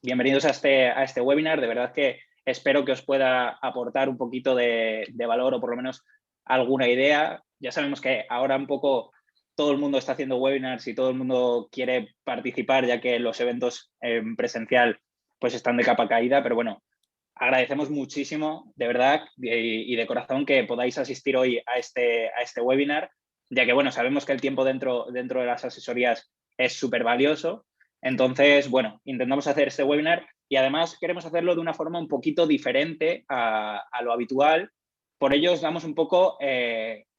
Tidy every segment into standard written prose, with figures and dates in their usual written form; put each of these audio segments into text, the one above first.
bienvenidos a este webinar. De verdad que espero que os pueda aportar un poquito de valor o por lo menos alguna idea. Ya sabemos que ahora un poco todo el mundo está haciendo webinars y todo el mundo quiere participar, ya que los eventos en presencial pues están de capa caída, pero bueno, agradecemos muchísimo, de verdad y de corazón, que podáis asistir hoy a este webinar, ya que, bueno, sabemos que el tiempo dentro de las asesorías es súper valioso. Entonces, bueno, intentamos hacer este webinar y además queremos hacerlo de una forma un poquito diferente a lo habitual. Por ello, os damos un poco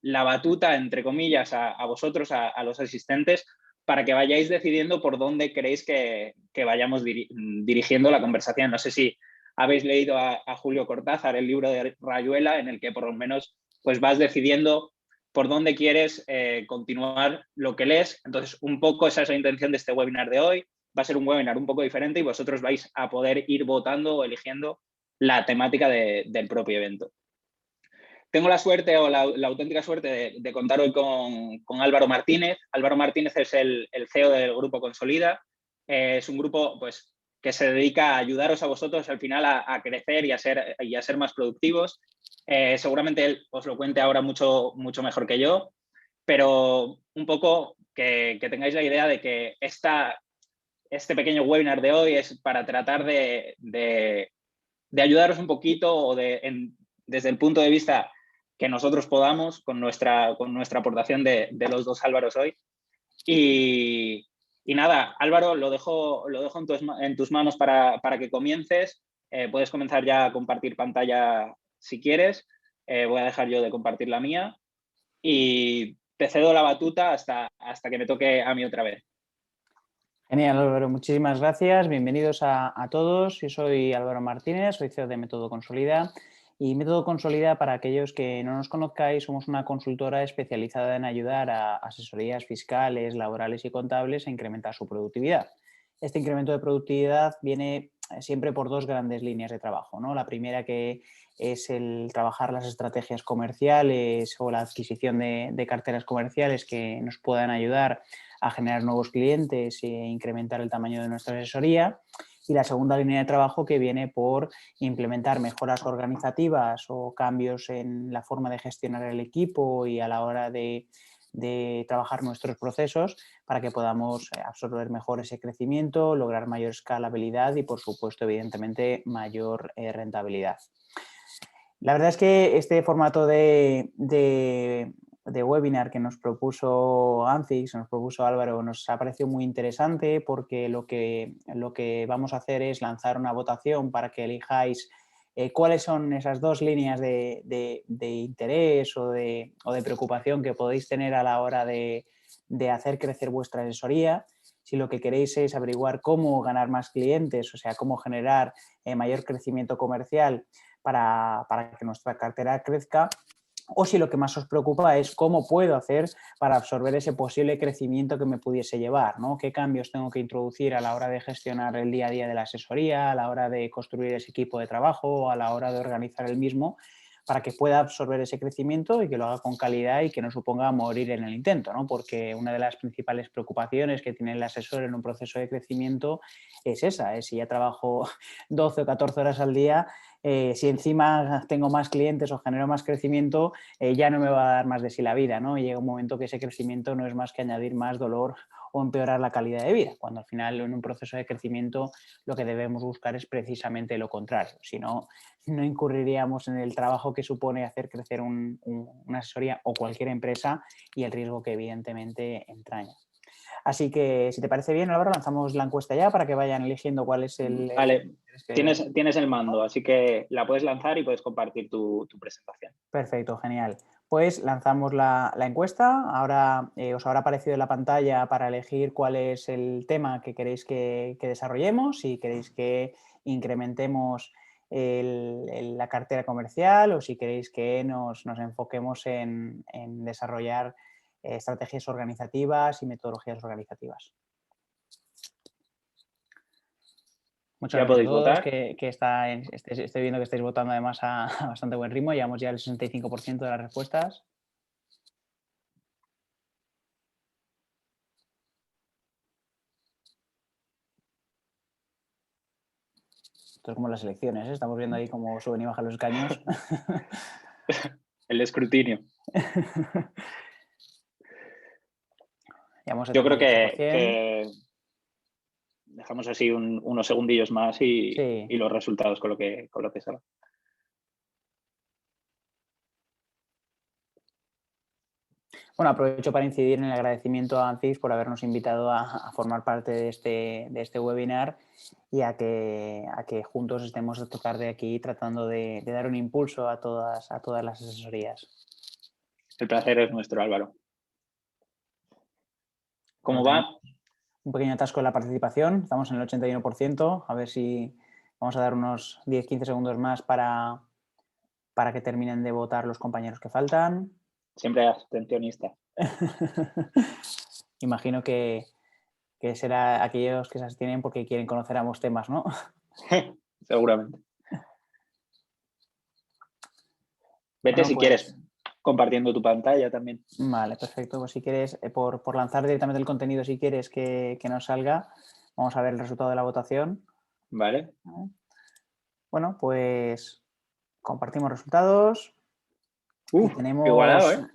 la batuta, entre comillas, a vosotros, a los asistentes, para que vayáis decidiendo por dónde queréis que vayamos dirigiendo la conversación. No sé si habéis leído a Julio Cortázar, el libro de Rayuela, en el que por lo menos pues vas decidiendo por dónde quieres continuar lo que lees. Entonces, un poco esa es la intención de este webinar de hoy. Va a ser un webinar un poco diferente y vosotros vais a poder ir votando o eligiendo la temática del propio evento. Tengo la suerte o la auténtica suerte de contar hoy con Álvaro Martínez. Álvaro Martínez es el CEO del Grupo Consolida. Es un grupo pues, que se dedica a ayudaros a vosotros al final a crecer y a ser más productivos. Seguramente él os lo cuente ahora mucho mejor que yo, pero un poco que tengáis la idea de que este pequeño webinar de hoy es para tratar de ayudaros un poquito o desde el punto de vista que nosotros podamos con nuestra aportación de los dos Álvaros hoy. Y nada, Álvaro, lo dejo en tus manos para que comiences. Puedes comenzar ya a compartir pantalla si quieres. Voy a dejar yo de compartir la mía y te cedo la batuta hasta que me toque a mí otra vez. Genial, Álvaro. Muchísimas gracias. Bienvenidos a todos. Yo soy Álvaro Martínez, soy CEO de Método Consolida. Y Método Consolida, para aquellos que no nos conozcáis, somos una consultora especializada en ayudar a asesorías fiscales, laborales y contables a incrementar su productividad. Este incremento de productividad viene siempre por dos grandes líneas de trabajo, ¿no? La primera, que es el trabajar las estrategias comerciales o la adquisición de carteras comerciales que nos puedan ayudar a generar nuevos clientes e incrementar el tamaño de nuestra asesoría. Y la segunda línea de trabajo, que viene por implementar mejoras organizativas o cambios en la forma de gestionar el equipo y a la hora de trabajar nuestros procesos para que podamos absorber mejor ese crecimiento, lograr mayor escalabilidad y, por supuesto, evidentemente, mayor rentabilidad. La verdad es que este formato de webinar que nos propuso Anfix, nos propuso Álvaro, nos ha parecido muy interesante, porque lo que vamos a hacer es lanzar una votación para que elijáis cuáles son esas dos líneas de interés o de preocupación que podéis tener a la hora de hacer crecer vuestra asesoría. Si lo que queréis es averiguar cómo ganar más clientes, o sea, cómo generar mayor crecimiento comercial para que nuestra cartera crezca, o si lo que más os preocupa es cómo puedo hacer para absorber ese posible crecimiento que me pudiese llevar, ¿no? ¿Qué cambios tengo que introducir a la hora de gestionar el día a día de la asesoría, a la hora de construir ese equipo de trabajo, a la hora de organizar el mismo, para que pueda absorber ese crecimiento y que lo haga con calidad y que no suponga morir en el intento, ¿no? Porque una de las principales preocupaciones que tiene el asesor en un proceso de crecimiento es esa, si ya trabajo 12 o 14 horas al día, si encima tengo más clientes o genero más crecimiento, ya no me va a dar más de sí la vida, ¿no? Y llega un momento que ese crecimiento no es más que añadir más dolor o empeorar la calidad de vida, cuando al final en un proceso de crecimiento lo que debemos buscar es precisamente lo contrario. Si no, no incurriríamos en el trabajo que supone hacer crecer una asesoría o cualquier empresa y el riesgo que evidentemente entraña. Así que, si te parece bien, Álvaro, lanzamos la encuesta ya para que vayan eligiendo cuál es el Vale, que... tienes el mando, así que la puedes lanzar y puedes compartir tu presentación. Perfecto, genial. Pues lanzamos la encuesta. Ahora os habrá aparecido en la pantalla para elegir cuál es el tema que queréis que desarrollemos, si queréis que incrementemos la cartera comercial o si queréis que nos enfoquemos en desarrollar estrategias organizativas y metodologías organizativas. Muchas Ya gracias a podéis todos, votar. que estoy viendo que estáis votando además a bastante buen ritmo. Llevamos ya el 65% de las respuestas. Esto es como las elecciones, ¿eh? Estamos viendo ahí cómo suben y bajan los escaños. El escrutinio. Llevamos Yo creo 78%. que dejamos así unos segundillos más Sí. y los resultados con lo que salga. Bueno, aprovecho para incidir en el agradecimiento a ANCIS por habernos invitado a formar parte de este webinar y a que juntos estemos esta tarde aquí tratando de dar un impulso a todas las asesorías. El placer es nuestro, Álvaro. Bueno, ¿Cómo tenemos va? un pequeño atasco en la participación, estamos en el 81%, a ver si vamos a dar unos 10-15 segundos más para que terminen de votar los compañeros que faltan. Siempre abstencionista. Imagino que será aquellos que se abstienen porque quieren conocer ambos temas, ¿no? Seguramente. Vete Bueno, si pues quieres compartiendo tu pantalla también. vale, perfecto. Pues si quieres, por lanzar directamente el contenido, si quieres que nos salga, vamos a ver el resultado de la votación. ¿Vale? Bueno, pues compartimos resultados y Igualado, tenemos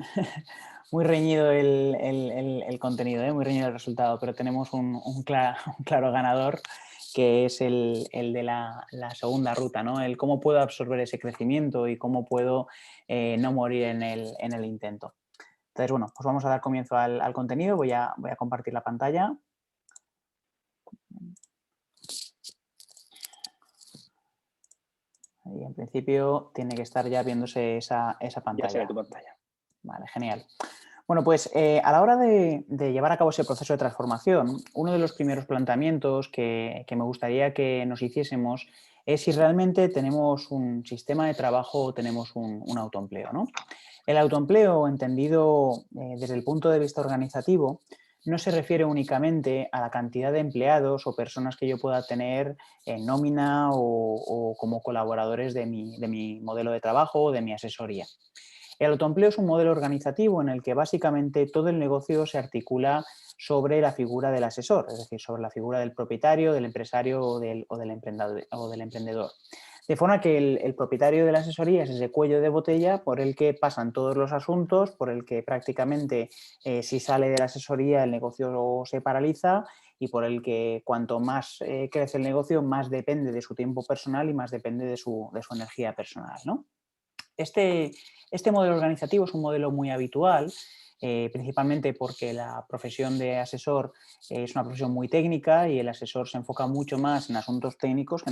muy reñido el contenido, muy reñido el resultado, pero tenemos un claro ganador, que es el de la segunda ruta, ¿no? El cómo puedo absorber ese crecimiento y cómo puedo no morir en el intento. Entonces, bueno, pues vamos a dar comienzo al contenido. Voy a compartir la pantalla. Y en principio tiene que estar ya viéndose esa Ya se pantalla. ve tu pantalla. Vale, genial. Bueno, pues a la hora de llevar a cabo ese proceso de transformación, uno de los primeros planteamientos que me gustaría que nos hiciésemos es si realmente tenemos un sistema de trabajo o tenemos un autoempleo, ¿no? El autoempleo, entendido desde el punto de vista organizativo, no se refiere únicamente a la cantidad de empleados o personas que yo pueda tener en nómina o como colaboradores de mi modelo de trabajo o de mi asesoría. El autoempleo es un modelo organizativo en el que básicamente todo el negocio se articula sobre la figura del asesor, es decir, sobre la figura del propietario, del empresario o del emprendedor. De forma que el propietario de la asesoría es ese cuello de botella por el que pasan todos los asuntos, por el que prácticamente si sale de la asesoría el negocio se paraliza y por el que cuanto más crece el negocio, más depende de su tiempo personal y más depende de su energía personal, ¿no? Este modelo organizativo es un modelo muy habitual, principalmente porque la profesión de asesor es una profesión muy técnica y el asesor se enfoca mucho más en asuntos técnicos que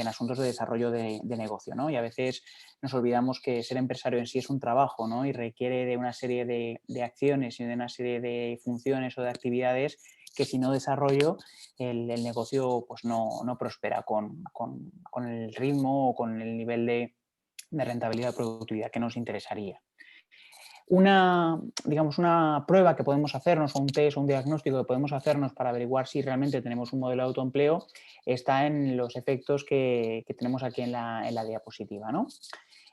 en asuntos de desarrollo de negocio, ¿no? Y a veces nos olvidamos que ser empresario en sí es un trabajo, ¿no? Y requiere de una serie de acciones y de una serie de funciones o de actividades que si no desarrollo el negocio pues no prospera con el ritmo o con el nivel de rentabilidad o productividad que nos interesaría. Digamos, una prueba que podemos hacernos o un test o un diagnóstico que podemos hacernos para averiguar si realmente tenemos un modelo de autoempleo está en los efectos que tenemos aquí en la diapositiva, ¿no?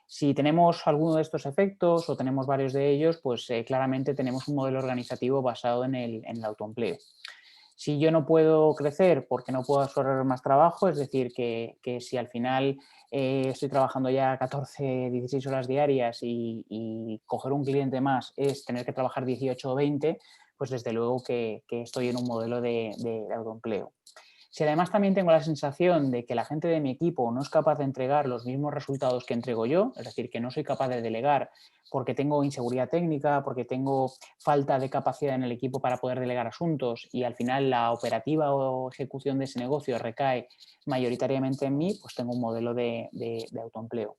Si tenemos alguno de estos efectos o tenemos varios de ellos, pues claramente tenemos un modelo organizativo basado en el autoempleo. Si yo no puedo crecer porque no puedo absorber más trabajo, es decir, que si al final estoy trabajando ya 14, 16 horas diarias y coger un cliente más es tener que trabajar 18 o 20, pues desde luego que estoy en un modelo de autoempleo. Si además también tengo la sensación de que la gente de mi equipo no es capaz de entregar los mismos resultados que entrego yo, es decir, que no soy capaz de delegar porque tengo inseguridad técnica, porque tengo falta de capacidad en el equipo para poder delegar asuntos y al final la operativa o ejecución de ese negocio recae mayoritariamente en mí, pues tengo un modelo de autoempleo.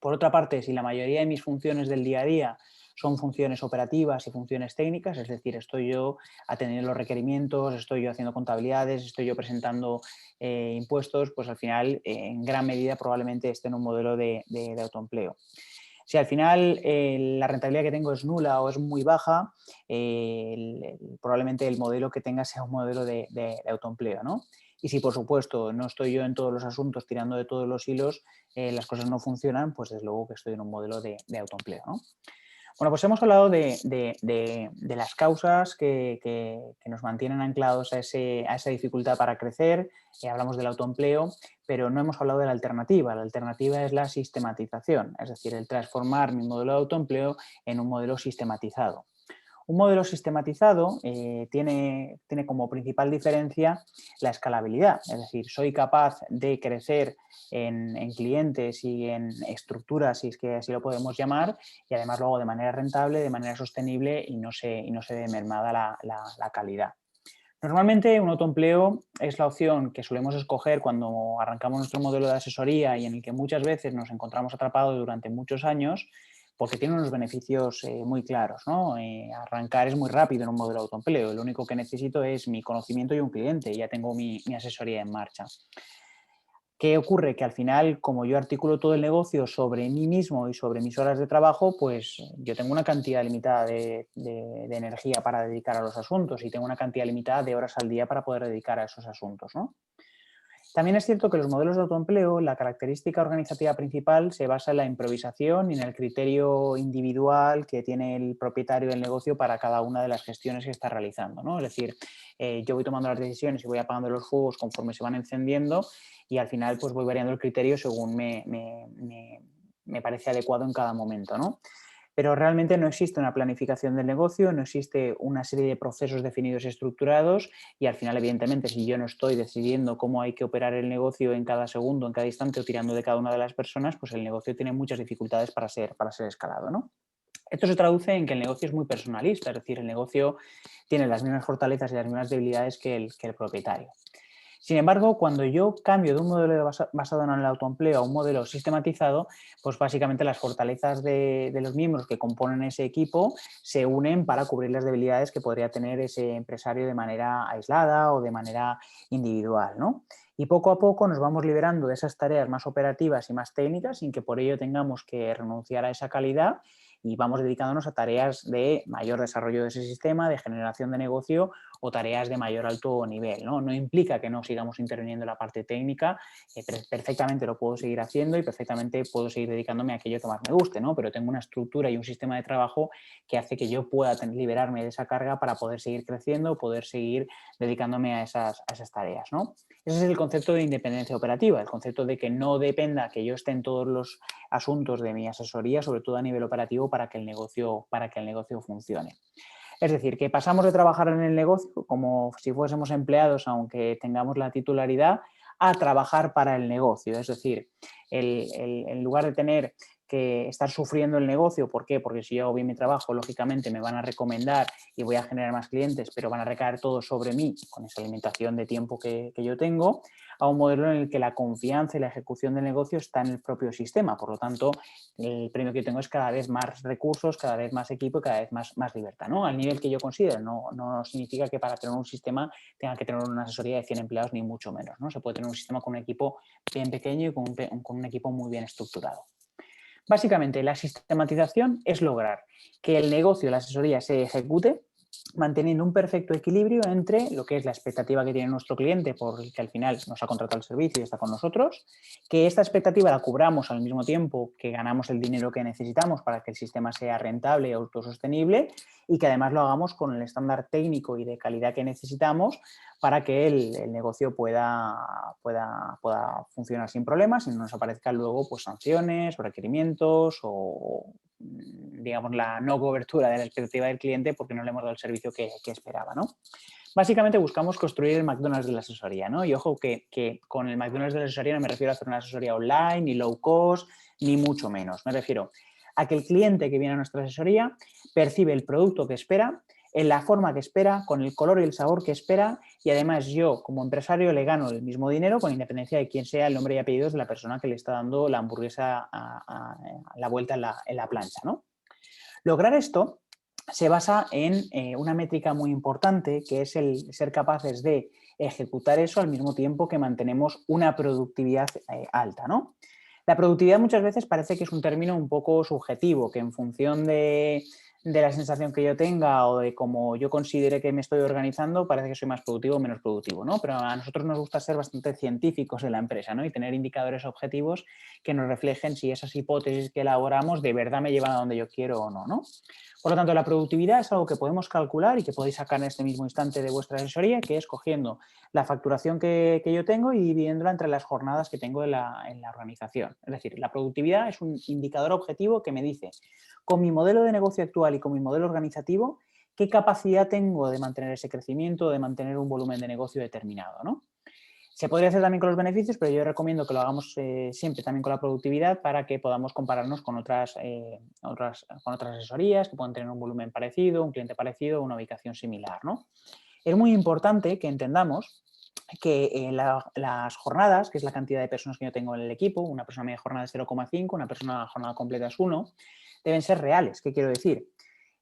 Por otra parte, si la mayoría de mis funciones del día a día son funciones operativas y funciones técnicas, es decir, estoy yo atendiendo los requerimientos, estoy yo haciendo contabilidades, estoy yo presentando impuestos, pues al final en gran medida probablemente esté en un modelo de autoempleo. Si al final la rentabilidad que tengo es nula o es muy baja, probablemente el modelo que tenga sea un modelo de autoempleo, ¿no? Y si, por supuesto, no estoy yo en todos los asuntos tirando de todos los hilos, las cosas no funcionan, pues desde luego que estoy en un modelo de autoempleo, ¿no? Bueno, pues hemos hablado de las causas que nos mantienen anclados a esa dificultad para crecer, hablamos del autoempleo, pero no hemos hablado de la alternativa. La alternativa es la sistematización, es decir, el transformar mi modelo de autoempleo en un modelo sistematizado. Un modelo sistematizado tiene como principal diferencia la escalabilidad, es decir, soy capaz de crecer en clientes y en estructuras, si es que así lo podemos llamar, y además lo hago de manera rentable, de manera sostenible y no se ve mermada la calidad. Normalmente un autoempleo es la opción que solemos escoger cuando arrancamos nuestro modelo de asesoría y en el que muchas veces nos encontramos atrapados durante muchos años porque tiene unos beneficios muy claros, ¿no? Arrancar es muy rápido en un modelo de autoempleo, lo único que necesito es mi conocimiento y un cliente y ya tengo mi asesoría en marcha. ¿Qué ocurre? Que al final, como yo articulo todo el negocio sobre mí mismo y sobre mis horas de trabajo, pues yo tengo una cantidad limitada de energía para dedicar a los asuntos y tengo una cantidad limitada de horas al día para poder dedicar a esos asuntos, ¿no? También es cierto que los modelos de autoempleo, la característica organizativa principal se basa en la improvisación y en el criterio individual que tiene el propietario del negocio para cada una de las gestiones que está realizando, ¿no? Es decir, yo voy tomando las decisiones y voy apagando los fuegos conforme se van encendiendo y al final pues voy variando el criterio según me parece adecuado en cada momento, ¿no? Pero realmente no existe una planificación del negocio, no existe una serie de procesos definidos y estructurados y al final, evidentemente, si yo no estoy decidiendo cómo hay que operar el negocio en cada segundo, en cada instante o tirando de cada una de las personas, pues el negocio tiene muchas dificultades para ser escalado, ¿no? Esto se traduce en que el negocio es muy personalista, es decir, el negocio tiene las mismas fortalezas y las mismas debilidades que el propietario. Sin embargo, cuando yo cambio de un modelo basado en el autoempleo a un modelo sistematizado, pues básicamente las fortalezas de los miembros que componen ese equipo se unen para cubrir las debilidades que podría tener ese empresario de manera aislada o de manera individual, ¿no? Y poco a poco nos vamos liberando de esas tareas más operativas y más técnicas sin que por ello tengamos que renunciar a esa calidad y vamos dedicándonos a tareas de mayor desarrollo de ese sistema, de generación de negocio o tareas de mayor alto nivel, ¿no? No implica que no sigamos interviniendo en la parte técnica, perfectamente lo puedo seguir haciendo y perfectamente puedo seguir dedicándome a aquello que más me guste, ¿no? Pero tengo una estructura y un sistema de trabajo que hace que yo pueda liberarme de esa carga para poder seguir creciendo, poder seguir dedicándome a esas tareas, ¿no? Ese es el concepto de independencia operativa, el concepto de que no dependa que yo esté en todos los asuntos de mi asesoría, sobre todo a nivel operativo, para que el negocio funcione. Es decir, que pasamos de trabajar en el negocio como si fuésemos empleados, aunque tengamos la titularidad, a trabajar para el negocio. Es decir, en lugar de tener que estar sufriendo el negocio, ¿por qué? Porque si yo hago bien mi trabajo, lógicamente me van a recomendar y voy a generar más clientes, pero van a recaer todo sobre mí con esa limitación de tiempo que yo tengo, a un modelo en el que la confianza y la ejecución del negocio está en el propio sistema. Por lo tanto, el premio que tengo es cada vez más recursos, cada vez más equipo y cada vez más libertad, ¿no? Al nivel que yo considero. No significa que para tener un sistema tenga que tener una asesoría de 100 empleados, ni mucho menos, ¿no? Se puede tener un sistema con un equipo bien pequeño y con un equipo muy bien estructurado. Básicamente, la sistematización es lograr que el negocio, la asesoría, se ejecute manteniendo un perfecto equilibrio entre lo que es la expectativa que tiene nuestro cliente porque al final nos ha contratado el servicio y está con nosotros, que esta expectativa la cubramos al mismo tiempo que ganamos el dinero que necesitamos para que el sistema sea rentable y autosostenible y que además lo hagamos con el estándar técnico y de calidad que necesitamos para que el negocio pueda funcionar sin problemas y no nos aparezcan luego pues, sanciones o requerimientos o digamos la no cobertura de la expectativa del cliente porque no le hemos dado el servicio que esperaba, ¿no? Básicamente buscamos construir el McDonald's de la asesoría, ¿no? Y ojo que con el McDonald's de la asesoría no me refiero a hacer una asesoría online, ni low cost, ni mucho menos. Me refiero a que el cliente que viene a nuestra asesoría percibe el producto que espera, en la forma que espera, con el color y el sabor que espera y además yo como empresario le gano el mismo dinero con independencia de quién sea el nombre y apellidos de la persona que le está dando la hamburguesa a la vuelta en la plancha, ¿no? Lograr esto se basa en una métrica muy importante que es el ser capaces de ejecutar eso al mismo tiempo que mantenemos una productividad alta, ¿no? La productividad muchas veces parece que es un término un poco subjetivo, que en función de de la sensación que yo tenga o de cómo yo considere que me estoy organizando, parece que soy más productivo o menos productivo, ¿no? Pero a nosotros nos gusta ser bastante científicos en la empresa, ¿no? Y tener indicadores objetivos que nos reflejen si esas hipótesis que elaboramos de verdad me llevan a donde yo quiero o no, ¿no? Por lo tanto, la productividad es algo que podemos calcular y que podéis sacar en este mismo instante de vuestra asesoría, que es cogiendo la facturación que yo tengo y dividiéndola entre las jornadas que tengo en la organización. Es decir, la productividad es un indicador objetivo que me dice, con mi modelo de negocio actual y con mi modelo organizativo, qué capacidad tengo de mantener ese crecimiento, de mantener un volumen de negocio determinado, ¿no? Se podría hacer también con los beneficios, pero yo recomiendo que lo hagamos siempre también con la productividad para que podamos compararnos con con otras asesorías que puedan tener un volumen parecido, un cliente parecido, una ubicación similar, ¿no? Es muy importante que entendamos que las jornadas, que es la cantidad de personas que yo tengo en el equipo, una persona media jornada es 0,5, una persona jornada completa es 1, deben ser reales. ¿Qué quiero decir?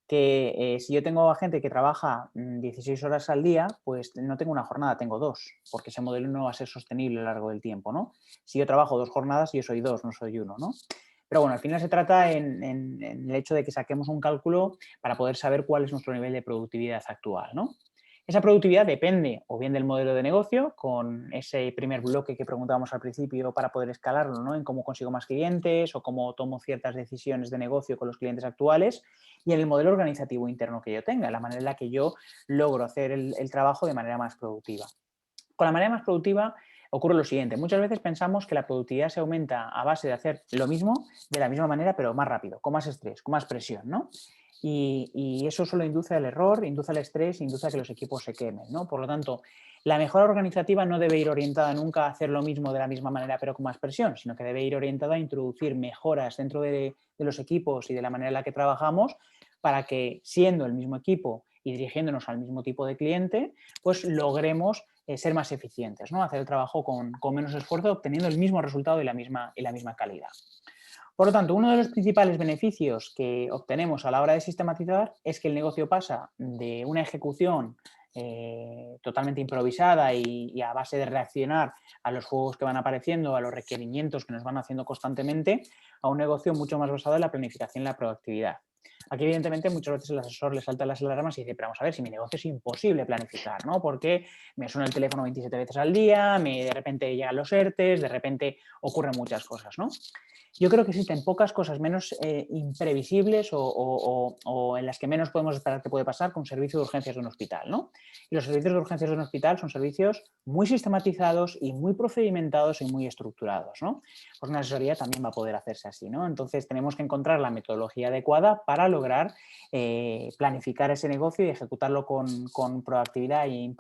Que si yo tengo a gente que trabaja 16 horas al día, pues no tengo una jornada, tengo dos, porque ese modelo no va a ser sostenible a lo largo del tiempo, ¿no? Si yo trabajo 2 jornadas, yo soy dos, no soy uno, ¿no? Pero bueno, al final se trata en el hecho de que saquemos un cálculo para poder saber cuál es nuestro nivel de productividad actual, ¿no? Esa productividad depende o bien del modelo de negocio, con ese primer bloque que preguntábamos al principio para poder escalarlo, ¿no? En cómo consigo más clientes o cómo tomo ciertas decisiones de negocio con los clientes actuales, y en el modelo organizativo interno que yo tenga, la manera en la que yo logro hacer el trabajo de manera más productiva. Con la manera más productiva ocurre lo siguiente. Muchas veces pensamos que la productividad se aumenta a base de hacer lo mismo de la misma manera, pero más rápido, con más estrés, con más presión, ¿no? Y eso solo induce al error, induce al estrés, induce a que los equipos se quemen, ¿no? Por lo tanto, la mejora organizativa no debe ir orientada nunca a hacer lo mismo de la misma manera, pero con más presión, sino que debe ir orientada a introducir mejoras dentro de los equipos y de la manera en la que trabajamos para que, siendo el mismo equipo y dirigiéndonos al mismo tipo de cliente, pues logremos ser más eficientes, ¿no? Hacer el trabajo con menos esfuerzo, obteniendo el mismo resultado y la misma calidad. Por lo tanto, uno de los principales beneficios que obtenemos a la hora de sistematizar es que el negocio pasa de una ejecución totalmente improvisada y a base de reaccionar a los juegos que van apareciendo, a los requerimientos que nos van haciendo constantemente, a un negocio mucho más basado en la planificación y la proactividad. Aquí, evidentemente, muchas veces el asesor le salta las alarmas y dice, pero vamos a ver, si mi negocio es imposible planificar, ¿no? Porque me suena el teléfono 27 veces al día, de repente llegan los ERTES, de repente ocurren muchas cosas, ¿no? Yo creo que existen pocas cosas menos imprevisibles o en las que menos podemos esperar que puede pasar con un servicio de urgencias de un hospital, ¿no? Y los servicios de urgencias de un hospital son servicios muy sistematizados y muy procedimentados y muy estructurados, ¿no? Pues una asesoría también va a poder hacerse así, ¿no? Entonces tenemos que encontrar la metodología adecuada para lograr planificar ese negocio y ejecutarlo con proactividad y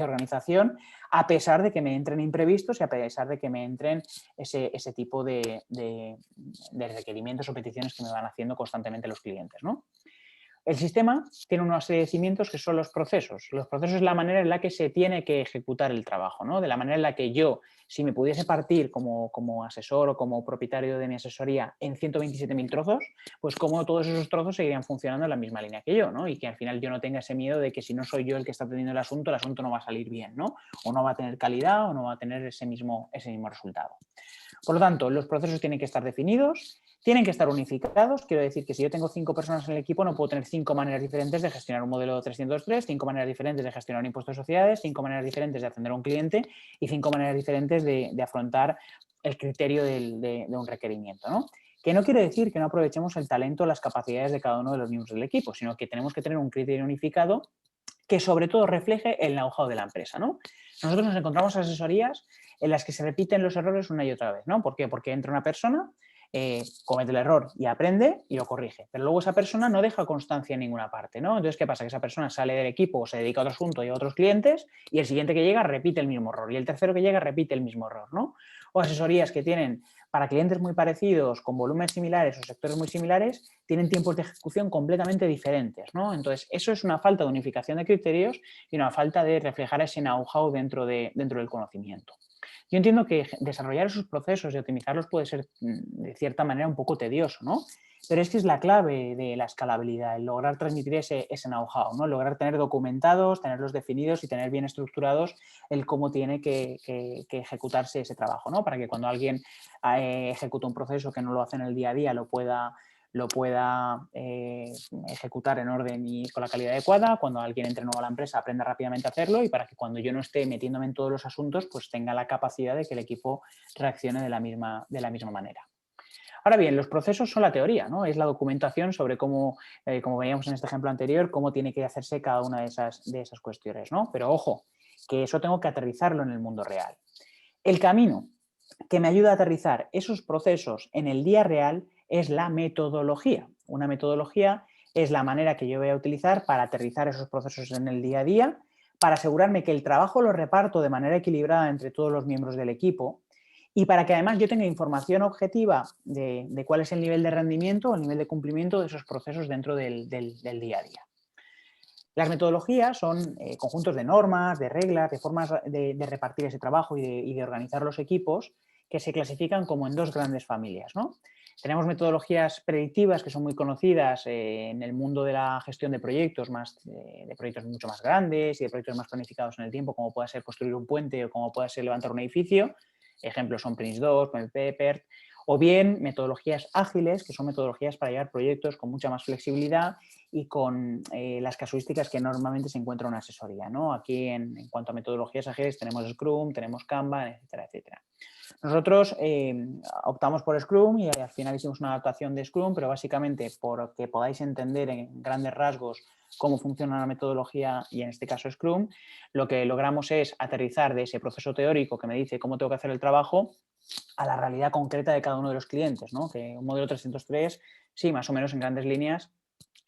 organización, a pesar de que me entren imprevistos y a pesar de que me entren ese tipo de requerimientos o peticiones que me van haciendo constantemente los clientes, ¿no? El sistema tiene una serie de cimientos que son los procesos. Los procesos es la manera en la que se tiene que ejecutar el trabajo, ¿no? De la manera en la que yo, si me pudiese partir como asesor o como propietario de mi asesoría en 127.000 trozos, pues como todos esos trozos seguirían funcionando en la misma línea que yo, ¿no? Y que al final yo no tenga ese miedo de que si no soy yo el que está atendiendo el asunto no va a salir bien, ¿no? O no va a tener calidad o no va a tener ese mismo resultado. Por lo tanto, los procesos tienen que estar definidos, tienen que estar unificados. Quiero decir que si yo tengo 5 personas en el equipo, no puedo tener 5 maneras diferentes de gestionar un modelo 303, 5 maneras diferentes de gestionar un impuesto de sociedades, 5 maneras diferentes de atender a un cliente y 5 maneras diferentes de afrontar el criterio de un requerimiento, ¿no? Que no quiere decir que no aprovechemos el talento o las capacidades de cada uno de los miembros del equipo, sino que tenemos que tener un criterio unificado que sobre todo refleje el know-how de la empresa, ¿no? Nosotros nos encontramos asesorías en las que se repiten los errores una y otra vez, ¿no? ¿Por qué? Porque entra una persona, comete el error y aprende y lo corrige, pero luego esa persona no deja constancia en ninguna parte, ¿no? Entonces, ¿qué pasa? Que esa persona sale del equipo o se dedica a otro asunto y a otros clientes y el siguiente que llega repite el mismo error y el tercero que llega repite el mismo error, ¿no? O asesorías que tienen para clientes muy parecidos, con volúmenes similares o sectores muy similares, tienen tiempos de ejecución completamente diferentes, ¿no? Entonces, eso es una falta de unificación de criterios y una falta de reflejar ese know-how dentro del conocimiento. Yo entiendo que desarrollar esos procesos y optimizarlos puede ser, de cierta manera, un poco tedioso, ¿no? Pero es que es la clave de la escalabilidad, el lograr transmitir ese know-how, ¿no? Lograr tener documentados, tenerlos definidos y tener bien estructurados el cómo tiene que ejecutarse ese trabajo, ¿no? Para que cuando alguien ejecuta un proceso que no lo hace en el día a día lo pueda lo pueda ejecutar en orden y con la calidad adecuada, cuando alguien entre nuevo a la empresa aprenda rápidamente a hacerlo y para que cuando yo no esté metiéndome en todos los asuntos, pues tenga la capacidad de que el equipo reaccione de la misma manera. Ahora bien, los procesos son la teoría, ¿no? Es la documentación sobre cómo, como veíamos en este ejemplo anterior, cómo tiene que hacerse cada una de esas cuestiones, ¿no? Pero ojo, que eso tengo que aterrizarlo en el mundo real. El camino que me ayuda a aterrizar esos procesos en el día real es la metodología. Una metodología es la manera que yo voy a utilizar para aterrizar esos procesos en el día a día, para asegurarme que el trabajo lo reparto de manera equilibrada entre todos los miembros del equipo y para que además yo tenga información objetiva de cuál es el nivel de rendimiento o el nivel de cumplimiento de esos procesos dentro del día a día. Las metodologías son conjuntos de normas, de reglas, de formas de repartir ese trabajo y de organizar los equipos que se clasifican como en dos grandes familias, ¿no? Tenemos metodologías predictivas que son muy conocidas en el mundo de la gestión de proyectos, de proyectos mucho más grandes y de proyectos más planificados en el tiempo, como puede ser construir un puente o como puede ser levantar un edificio. Ejemplos son Prince2, PMP, PERT, o bien metodologías ágiles, que son metodologías para llevar proyectos con mucha más flexibilidad y con las casuísticas que normalmente se encuentra en una asesoría, ¿no? Aquí, en cuanto a metodologías ágiles, tenemos Scrum, tenemos Kanban, etcétera, etcétera. Nosotros optamos por Scrum y al final hicimos una adaptación de Scrum, pero básicamente porque podáis entender en grandes rasgos cómo funciona la metodología y en este caso Scrum, lo que logramos es aterrizar de ese proceso teórico que me dice cómo tengo que hacer el trabajo a la realidad concreta de cada uno de los clientes, ¿no? Que un modelo 303, sí, más o menos en grandes líneas,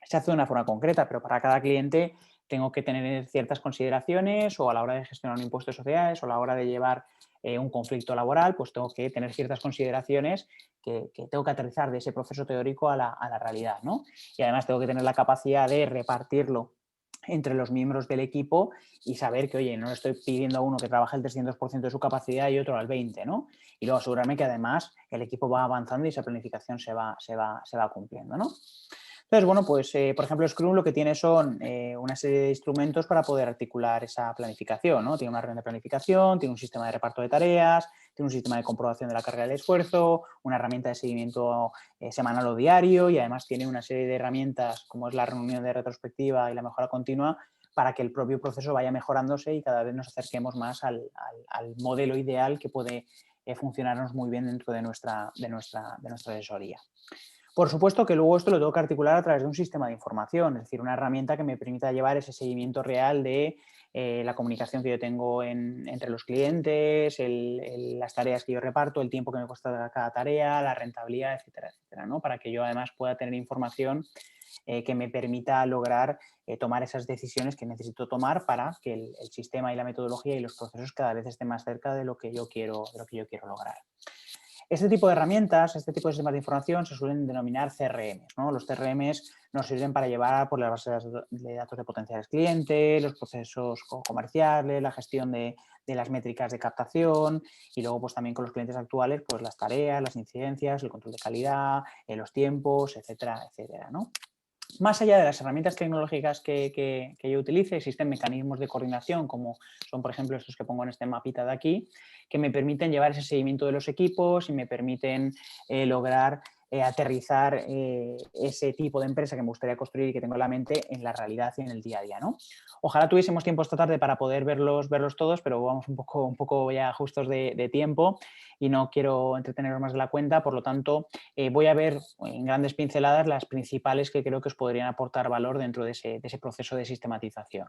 se hace de una forma concreta, pero para cada cliente tengo que tener ciertas consideraciones o a la hora de gestionar un impuesto de sociedades o a la hora de llevar un conflicto laboral, pues tengo que tener ciertas consideraciones que tengo que aterrizar de ese proceso teórico a la realidad, ¿no? Y además tengo que tener la capacidad de repartirlo entre los miembros del equipo y saber que, oye, no le estoy pidiendo a uno que trabaje el 300% de su capacidad y otro al 20%, ¿no? Y luego asegurarme que además el equipo va avanzando y esa planificación se va cumpliendo, ¿no? Entonces, bueno, pues por ejemplo Scrum lo que tiene son una serie de instrumentos para poder articular esa planificación, ¿no? Tiene una herramienta de planificación, tiene un sistema de reparto de tareas, tiene un sistema de comprobación de la carga del esfuerzo, una herramienta de seguimiento semanal o diario y además tiene una serie de herramientas como es la reunión de retrospectiva y la mejora continua para que el propio proceso vaya mejorándose y cada vez nos acerquemos más al modelo ideal que puede funcionarnos muy bien dentro de nuestra asesoría. Por supuesto que luego esto lo tengo que articular a través de un sistema de información, es decir, una herramienta que me permita llevar ese seguimiento real de la comunicación que yo tengo entre los clientes, las tareas que yo reparto, el tiempo que me cuesta cada tarea, la rentabilidad, etcétera, etcétera, ¿no? Para que yo además pueda tener información que me permita lograr tomar esas decisiones que necesito tomar para que el sistema y la metodología y los procesos cada vez estén más cerca de lo que yo quiero lograr. Este tipo de herramientas, este tipo de sistemas de información se suelen denominar CRMs, ¿no? Los CRMs nos sirven para llevar por las bases de datos de potenciales clientes, los procesos comerciales, la gestión de las métricas de captación y luego pues también con los clientes actuales pues las tareas, las incidencias, el control de calidad, los tiempos, etcétera, etcétera, ¿no? Más allá de las herramientas tecnológicas que yo utilice, existen mecanismos de coordinación como son, por ejemplo, estos que pongo en este mapita de aquí, que me permiten llevar ese seguimiento de los equipos y me permiten lograr aterrizar ese tipo de empresa que me gustaría construir y que tengo en la mente en la realidad y en el día a día, ¿no? Ojalá tuviésemos tiempo esta tarde para poder verlos todos, pero vamos un poco ya justos de tiempo y no quiero entreteneros más de la cuenta, por lo tanto voy a ver en grandes pinceladas las principales que creo que os podrían aportar valor dentro de ese proceso de sistematización.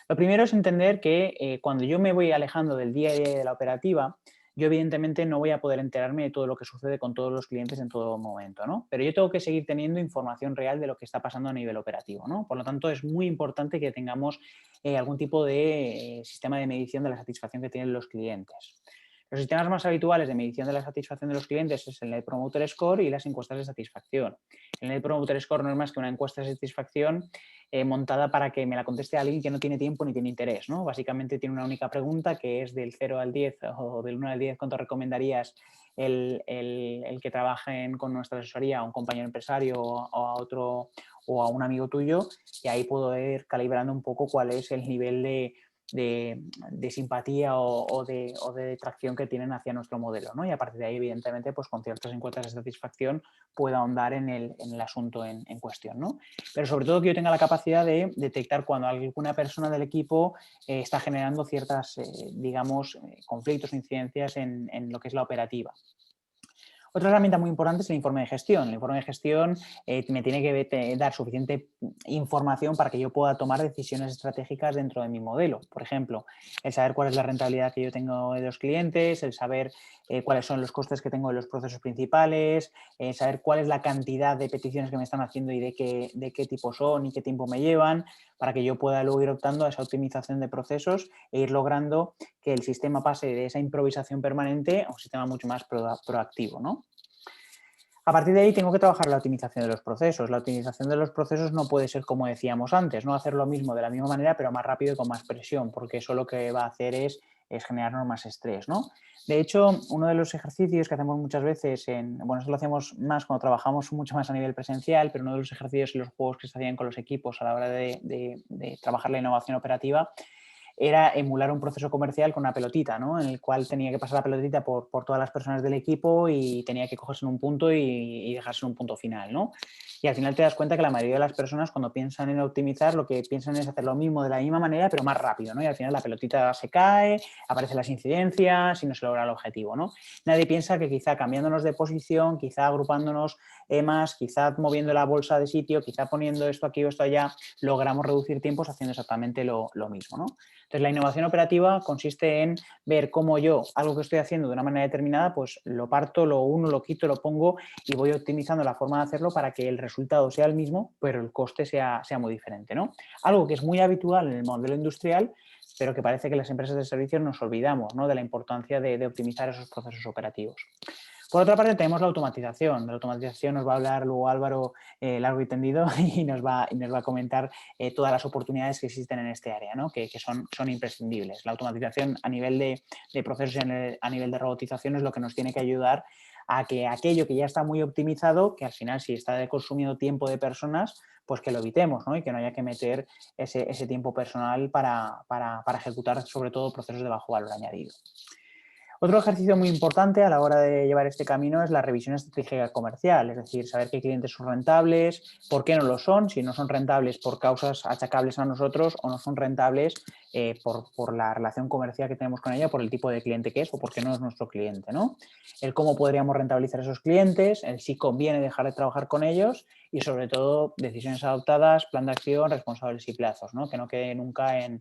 Lo primero es entender que cuando yo me voy alejando del día a día de la operativa, yo evidentemente no voy a poder enterarme de todo lo que sucede con todos los clientes en todo momento, ¿no? Pero yo tengo que seguir teniendo información real de lo que está pasando a nivel operativo, ¿no? Por lo tanto, es muy importante que tengamos algún tipo de sistema de medición de la satisfacción que tienen los clientes. Los sistemas más habituales de medición de la satisfacción de los clientes es el Net Promoter Score y las encuestas de satisfacción. El Net Promoter Score no es más que una encuesta de satisfacción montada para que me la conteste alguien que no tiene tiempo ni tiene interés, ¿no? Básicamente tiene una única pregunta que es del 0 al 10 o del 1 al 10, ¿cuánto recomendarías el que trabajen con nuestra asesoría a un compañero empresario o a otro o a un amigo tuyo? Y ahí puedo ir calibrando un poco cuál es el nivel de simpatía o de tracción que tienen hacia nuestro modelo, ¿no? Y a partir de ahí, evidentemente, pues con ciertas encuestas de satisfacción pueda ahondar en el asunto en cuestión, ¿no? Pero sobre todo que yo tenga la capacidad de detectar cuando alguna persona del equipo está generando ciertas, digamos, conflictos o incidencias en lo que es la operativa. Otra herramienta muy importante es el informe de gestión. El informe de gestión me tiene que dar suficiente información para que yo pueda tomar decisiones estratégicas dentro de mi modelo. Por ejemplo, el saber cuál es la rentabilidad que yo tengo de los clientes, el saber cuáles son los costes que tengo de los procesos principales, saber cuál es la cantidad de peticiones que me están haciendo y de qué tipo son y qué tiempo me llevan, para que yo pueda luego ir optando a esa optimización de procesos e ir logrando que el sistema pase de esa improvisación permanente a un sistema mucho más proactivo, ¿no? A partir de ahí tengo que trabajar la optimización de los procesos. La optimización de los procesos no puede ser como decíamos antes, no hacer lo mismo de la misma manera pero más rápido y con más presión, porque eso lo que va a hacer es generarnos más estrés, ¿no? De hecho, uno de los ejercicios que hacemos muchas veces, bueno, eso lo hacemos más cuando trabajamos mucho más a nivel presencial, pero uno de los ejercicios y los juegos que se hacían con los equipos a la hora de trabajar la innovación operativa era emular un proceso comercial con una pelotita, ¿no? En el cual tenía que pasar la pelotita por todas las personas del equipo y tenía que cogerse en un punto y dejarse en un punto final, ¿no? Y al final te das cuenta que la mayoría de las personas cuando piensan en optimizar lo que piensan es hacer lo mismo de la misma manera pero más rápido, ¿no? Y al final la pelotita se cae, aparecen las incidencias y no se logra el objetivo, ¿no? Nadie piensa que quizá cambiándonos de posición, quizá agrupándonos más, quizá moviendo la bolsa de sitio, quizá poniendo esto aquí o esto allá, logramos reducir tiempos haciendo exactamente lo mismo, ¿no? Entonces, la innovación operativa consiste en ver cómo yo algo que estoy haciendo de una manera determinada, pues lo parto, lo uno, lo quito, lo pongo y voy optimizando la forma de hacerlo para que el resultado sea el mismo, pero el coste sea muy diferente, ¿no? Algo que es muy habitual en el modelo industrial, pero que parece que las empresas de servicios nos olvidamos, ¿no? De la importancia de optimizar esos procesos operativos. Por otra parte, tenemos la automatización. De la automatización nos va a hablar luego Álvaro largo y tendido y nos va a comentar todas las oportunidades que existen en este área, ¿no? que son imprescindibles. La automatización a nivel de procesos y a nivel de robotización es lo que nos tiene que ayudar a que aquello que ya está muy optimizado, que al final si está consumiendo tiempo de personas, pues que lo evitemos, ¿no? Y que no haya que meter ese tiempo personal para ejecutar sobre todo procesos de bajo valor añadido. Otro ejercicio muy importante a la hora de llevar este camino es la revisión estratégica comercial, es decir, saber qué clientes son rentables, por qué no lo son, si no son rentables por causas achacables a nosotros o no son rentables por la relación comercial que tenemos con ella, por el tipo de cliente que es o porque no es nuestro cliente, ¿no? El cómo podríamos rentabilizar esos clientes, el si conviene dejar de trabajar con ellos y sobre todo decisiones adoptadas, plan de acción, responsables y plazos, ¿no? Que no quede nunca en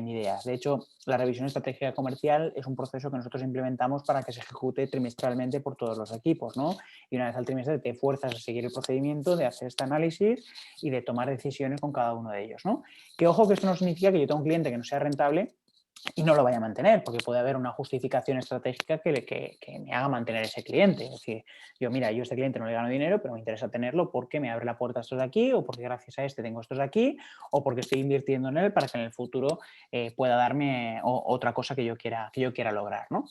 ideas. De hecho, la revisión estratégica comercial es un proceso que nosotros implementamos para que se ejecute trimestralmente por todos los equipos, ¿no? Y una vez al trimestre te fuerzas a seguir el procedimiento de hacer este análisis y de tomar decisiones con cada uno de ellos, ¿no? Que ojo que esto no significa que yo tenga un cliente que no sea rentable y no lo vaya a mantener, porque puede haber una justificación estratégica que me haga mantener ese cliente. Es decir, yo a este cliente no le gano dinero, pero me interesa tenerlo porque me abre la puerta a estos de aquí, o porque gracias a este tengo estos de aquí, o porque estoy invirtiendo en él para que en el futuro pueda darme otra cosa que yo quiera lograr, ¿no?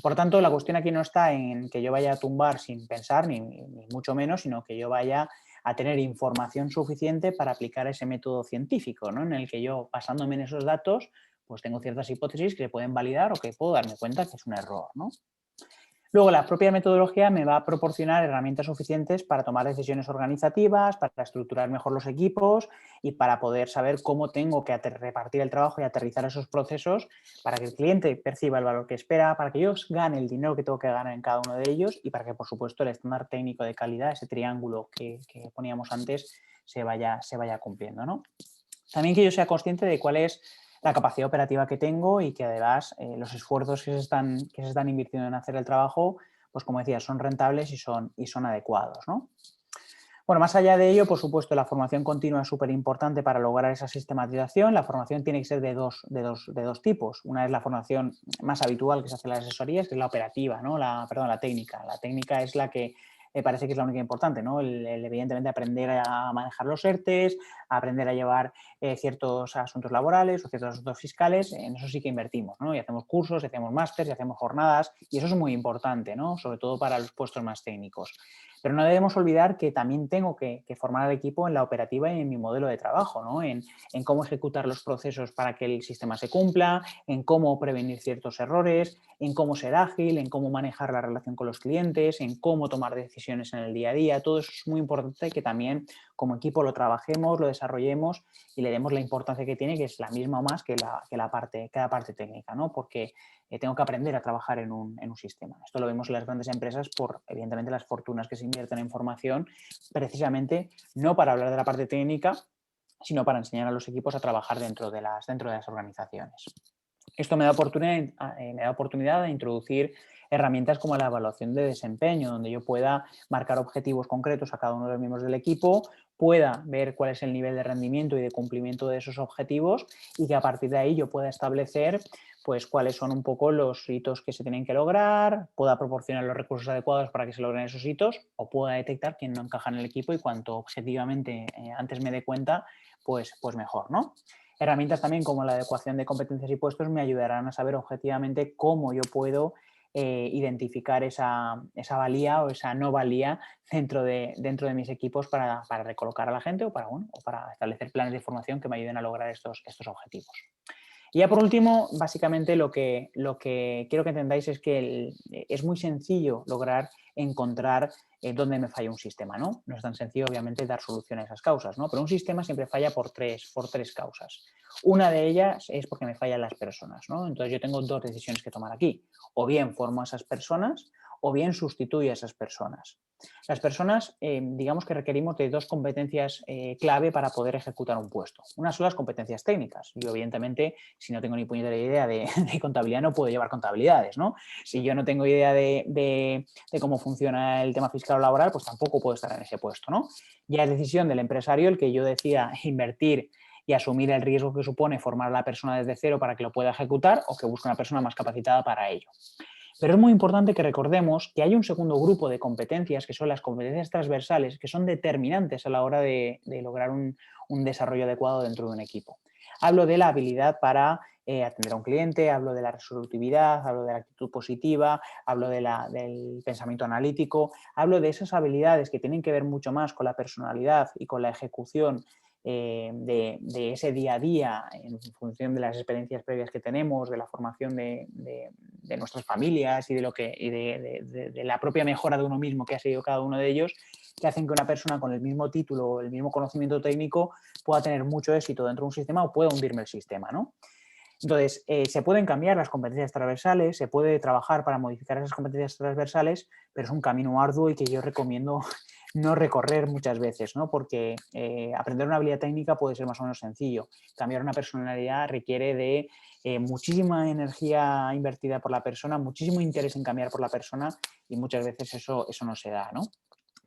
Por tanto, la cuestión aquí no está en que yo vaya a tumbar sin pensar, ni mucho menos, sino que yo vaya a tener información suficiente para aplicar ese método científico, ¿no? En el que yo, basándome en esos datos, pues tengo ciertas hipótesis que se pueden validar o que puedo darme cuenta que es un error, ¿no? Luego, la propia metodología me va a proporcionar herramientas suficientes para tomar decisiones organizativas, para estructurar mejor los equipos y para poder saber cómo tengo que repartir el trabajo y aterrizar esos procesos para que el cliente perciba el valor que espera, para que yo gane el dinero que tengo que ganar en cada uno de ellos y para que, por supuesto, el estándar técnico de calidad, ese triángulo que poníamos antes, se vaya cumpliendo, ¿no? También que yo sea consciente de cuál es la capacidad operativa que tengo y que además los esfuerzos que se están invirtiendo en hacer el trabajo, pues como decía, son rentables y son adecuados, ¿no? Bueno, más allá de ello, por supuesto, la formación continua es súper importante para lograr esa sistematización. La formación tiene que ser de dos tipos. Una es la formación más habitual que se hace en las asesorías, que es la operativa, ¿no? La técnica. La técnica es la que me parece que es la única importante, ¿no? Evidentemente aprender a manejar los ERTEs, a aprender a llevar ciertos asuntos laborales o ciertos asuntos fiscales, en eso sí que invertimos, ¿no? Y hacemos cursos, y hacemos másters, y hacemos jornadas, y eso es muy importante, ¿no? Sobre todo para los puestos más técnicos. Pero no debemos olvidar que también tengo que formar al equipo en la operativa y en mi modelo de trabajo, ¿no? En cómo ejecutar los procesos para que el sistema se cumpla, en cómo prevenir ciertos errores, en cómo ser ágil, en cómo manejar la relación con los clientes, en cómo tomar decisiones en el día a día. Todo eso es muy importante que también como equipo lo trabajemos, lo desarrollemos y le demos la importancia que tiene, que es la misma o más que la parte técnica, ¿no? Porque tengo que aprender a trabajar en un sistema. Esto lo vemos en las grandes empresas por, evidentemente, las fortunas que se invierten en formación, precisamente no para hablar de la parte técnica, sino para enseñar a los equipos a trabajar dentro de las organizaciones. Esto me da oportunidad de introducir herramientas como la evaluación de desempeño, donde yo pueda marcar objetivos concretos a cada uno de los miembros del equipo, pueda ver cuál es el nivel de rendimiento y de cumplimiento de esos objetivos y que a partir de ahí yo pueda establecer pues cuáles son un poco los hitos que se tienen que lograr, pueda proporcionar los recursos adecuados para que se logren esos hitos o pueda detectar quién no encaja en el equipo y cuanto objetivamente antes me dé cuenta, pues mejor, ¿no? Herramientas también como la adecuación de competencias y puestos me ayudarán a saber objetivamente cómo yo puedo identificar esa valía o esa no valía dentro de mis equipos para recolocar a la gente o para establecer planes de formación que me ayuden a lograr estos objetivos. Y ya por último, básicamente lo que quiero que entendáis es que es muy sencillo lograr encontrar dónde me falla un sistema, ¿no? No es tan sencillo, obviamente, dar solución a esas causas, ¿no? Pero un sistema siempre falla por tres causas. Una de ellas es porque me fallan las personas, ¿no? Entonces yo tengo dos decisiones que tomar aquí. O bien formo a esas personas o bien sustituyo a esas personas. Las personas, digamos que requerimos de dos competencias clave para poder ejecutar un puesto. Una son las competencias técnicas. Yo, evidentemente, si no tengo ni puñetera idea de contabilidad, no puedo llevar contabilidades, ¿no? Si yo no tengo idea de cómo funciona el tema fiscal o laboral, pues tampoco puedo estar en ese puesto, ¿no? Ya es decisión del empresario el que yo decida invertir y asumir el riesgo que supone formar a la persona desde cero para que lo pueda ejecutar o que busque una persona más capacitada para ello. Pero es muy importante que recordemos que hay un segundo grupo de competencias, que son las competencias transversales, que son determinantes a la hora de lograr un desarrollo adecuado dentro de un equipo. Hablo de la habilidad para atender a un cliente, hablo de la resolutividad, hablo de la actitud positiva, hablo del pensamiento analítico, hablo de esas habilidades que tienen que ver mucho más con la personalidad y con la ejecución de ese día a día en función de las experiencias previas que tenemos, de la formación de nuestras familias y de la propia mejora de uno mismo que ha seguido cada uno de ellos, que hacen que una persona con el mismo título o el mismo conocimiento técnico pueda tener mucho éxito dentro de un sistema o pueda hundirme el sistema, ¿no? Entonces, se pueden cambiar las competencias transversales, se puede trabajar para modificar esas competencias transversales, pero es un camino arduo y que yo recomiendo no recorrer muchas veces, ¿no? Porque aprender una habilidad técnica puede ser más o menos sencillo. Cambiar una personalidad requiere de muchísima energía invertida por la persona, muchísimo interés en cambiar por la persona y muchas veces eso no se da, ¿no?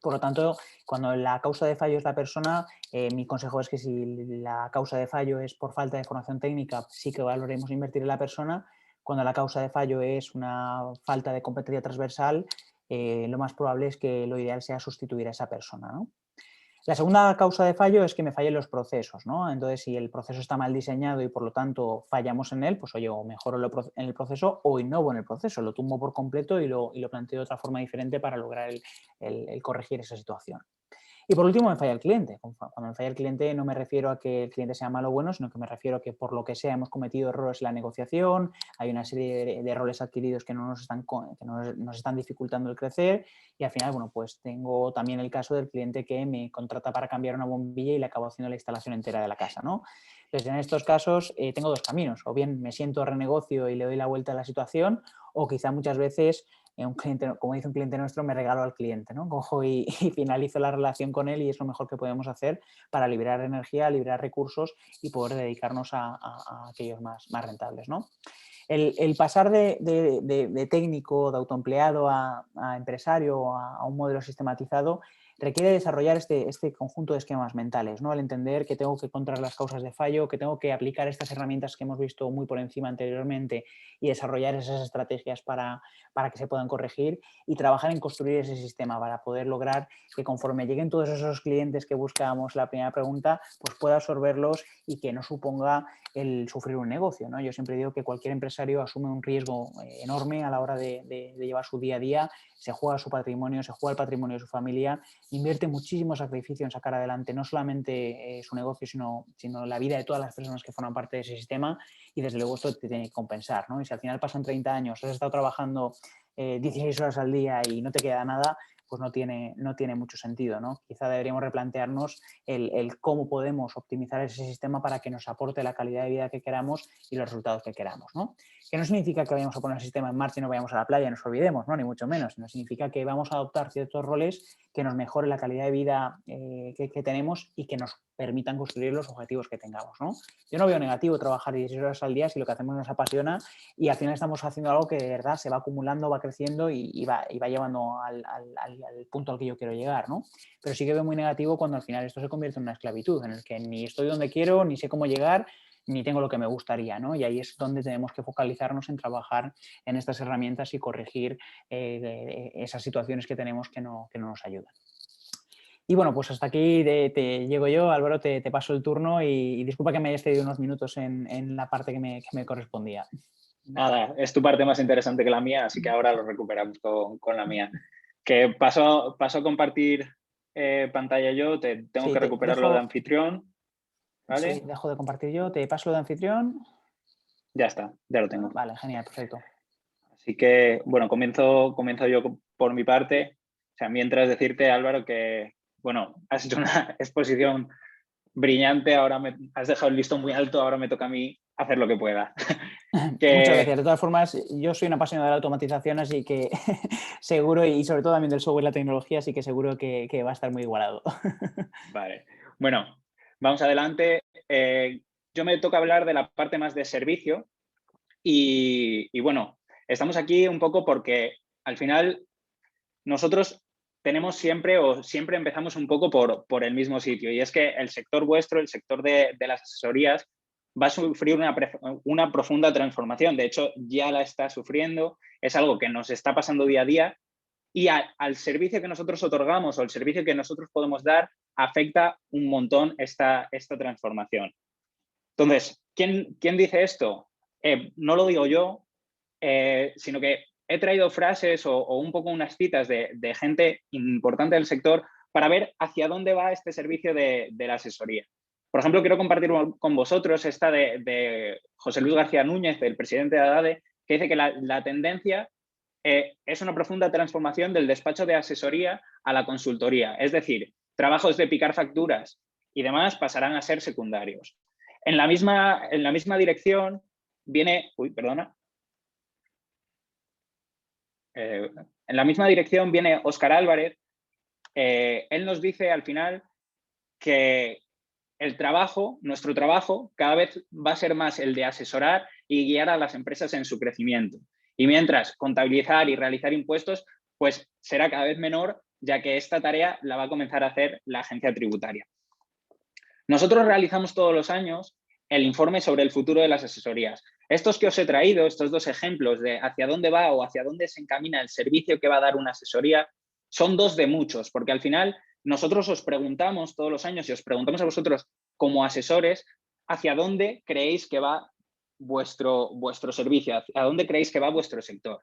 Por lo tanto, cuando la causa de fallo es la persona, mi consejo es que si la causa de fallo es por falta de formación técnica, sí que valoremos invertir en la persona. Cuando la causa de fallo es una falta de competencia transversal, lo más probable es que lo ideal sea sustituir a esa persona, ¿no? La segunda causa de fallo es que me fallen los procesos, ¿no? Entonces, si el proceso está mal diseñado y por lo tanto fallamos en él, pues oye, o mejoro en el proceso o innovo en el proceso, lo tumbo por completo y lo planteo de otra forma diferente para lograr el corregir esa situación. Y por último, me falla el cliente. Cuando me falla el cliente no me refiero a que el cliente sea malo o bueno, sino que me refiero a que por lo que sea hemos cometido errores en la negociación, hay una serie de roles adquiridos que nos están dificultando el crecer y al final, bueno, pues tengo también el caso del cliente que me contrata para cambiar una bombilla y le acabo haciendo la instalación entera de la casa, ¿no? Entonces, en estos casos tengo dos caminos. O bien me siento, renegocio y le doy la vuelta a la situación, o quizá muchas veces un cliente, como dice un cliente nuestro, me regalo al cliente, ¿no? Cojo y finalizo la relación con él y es lo mejor que podemos hacer para liberar energía, liberar recursos y poder dedicarnos a aquellos más rentables, ¿no? El pasar de técnico, de autoempleado a empresario, a un modelo sistematizado, requiere desarrollar este conjunto de esquemas mentales, ¿no? El entender que tengo que encontrar las causas de fallo, que tengo que aplicar estas herramientas que hemos visto muy por encima anteriormente y desarrollar esas estrategias para que se puedan corregir, y trabajar en construir ese sistema para poder lograr que conforme lleguen todos esos clientes que buscábamos en la primera pregunta, pues pueda absorberlos y que no suponga el sufrir un negocio, ¿no? Yo siempre digo que cualquier empresario asume un riesgo enorme a la hora de llevar su día a día, se juega su patrimonio, se juega el patrimonio de su familia, invierte muchísimo sacrificio en sacar adelante no solamente su negocio, sino la vida de todas las personas que forman parte de ese sistema, y desde luego esto te tiene que compensar, ¿no? Y si al final pasan 30 años, has estado trabajando 16 horas al día y no te queda nada, pues no tiene mucho sentido, ¿no? Quizá deberíamos replantearnos el cómo podemos optimizar ese sistema para que nos aporte la calidad de vida que queramos y los resultados que queramos, ¿no? Que no significa que vayamos a poner el sistema en marcha y no vayamos a la playa y nos olvidemos, ¿no? Ni mucho menos, sino significa que vamos a adoptar ciertos roles que nos mejoren la calidad de vida que tenemos y que nos permitan construir los objetivos que tengamos, ¿no? Yo no veo negativo trabajar 16 horas al día si lo que hacemos nos apasiona y al final estamos haciendo algo que de verdad se va acumulando, va creciendo y va llevando al punto al que yo quiero llegar, ¿no? Pero sí que veo muy negativo cuando al final esto se convierte en una esclavitud, en el que ni estoy donde quiero, ni sé cómo llegar, ni tengo lo que me gustaría, ¿no? Y ahí es donde tenemos que focalizarnos en trabajar en estas herramientas y corregir esas situaciones que tenemos que no nos ayudan. Y bueno, pues hasta aquí te llego yo, Álvaro, te paso el turno y disculpa que me hayas cedido unos minutos en la parte que me correspondía. Nada, es tu parte más interesante que la mía, así que ahora lo recuperamos con la mía. Que paso a compartir pantalla yo, tengo Sí, que recuperar lo de anfitrión, ¿vale? Sí, dejo de compartir yo, te paso lo de anfitrión. Ya está, ya lo tengo. Vale, genial, perfecto. Así que, bueno, comienzo yo por mi parte. O sea, mientras decirte, Álvaro, que, bueno, has hecho una exposición brillante, ahora me has dejado el listón muy alto, ahora me toca a mí hacer lo que pueda. Muchas gracias. De todas formas, yo soy un apasionado de la automatización, así que seguro, y sobre todo también del software y la tecnología, así que seguro que va a estar muy igualado. Vale. Bueno, vamos adelante. Yo me toca hablar de la parte más de servicio y bueno, estamos aquí un poco porque al final nosotros tenemos siempre empezamos un poco por el mismo sitio, y es que el sector vuestro, el sector de las asesorías, va a sufrir una profunda transformación. De hecho, ya la está sufriendo, es algo que nos está pasando día a día, y al servicio que nosotros otorgamos o el servicio que nosotros podemos dar afecta un montón esta transformación. Entonces, ¿quién dice esto? No lo digo yo, sino que he traído frases o un poco unas citas de gente importante del sector para ver hacia dónde va este servicio de la asesoría. Por ejemplo, quiero compartir con vosotros esta de José Luis García Núñez, el presidente de ADADE, que dice que la tendencia es una profunda transformación del despacho de asesoría a la consultoría. Es decir, trabajos de picar facturas y demás pasarán a ser secundarios. En la misma dirección viene... Uy, perdona. En la misma dirección viene Óscar Álvarez. Él nos dice al final que nuestro trabajo, cada vez va a ser más el de asesorar y guiar a las empresas en su crecimiento. Y mientras contabilizar y realizar impuestos, pues será cada vez menor, ya que esta tarea la va a comenzar a hacer la agencia tributaria. Nosotros realizamos todos los años el informe sobre el futuro de las asesorías. Estos que os he traído, estos dos ejemplos de hacia dónde va o hacia dónde se encamina el servicio que va a dar una asesoría, son dos de muchos, porque al final nosotros os preguntamos todos los años y os preguntamos a vosotros como asesores hacia dónde creéis que va vuestro servicio, hacia dónde creéis que va vuestro sector.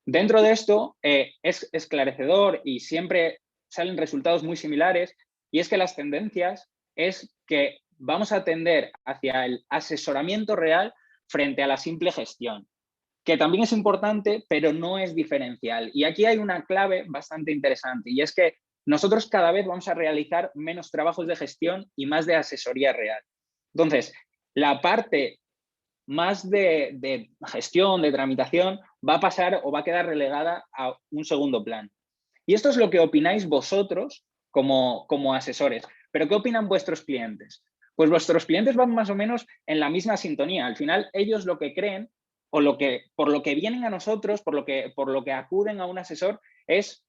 Dentro de esto es esclarecedor y siempre salen resultados muy similares, y es que las tendencias es que vamos a tender hacia el asesoramiento real frente a la simple gestión, que también es importante, pero no es diferencial. Y aquí hay una clave bastante interesante, y es que nosotros cada vez vamos a realizar menos trabajos de gestión y más de asesoría real. Entonces, la parte más de gestión, de tramitación, va a pasar o va a quedar relegada a un segundo plano. Y esto es lo que opináis vosotros como asesores. ¿Pero qué opinan vuestros clientes? Pues vuestros clientes van más o menos en la misma sintonía. Al final, ellos lo que creen o por lo que vienen a nosotros, por lo que acuden a un asesor, es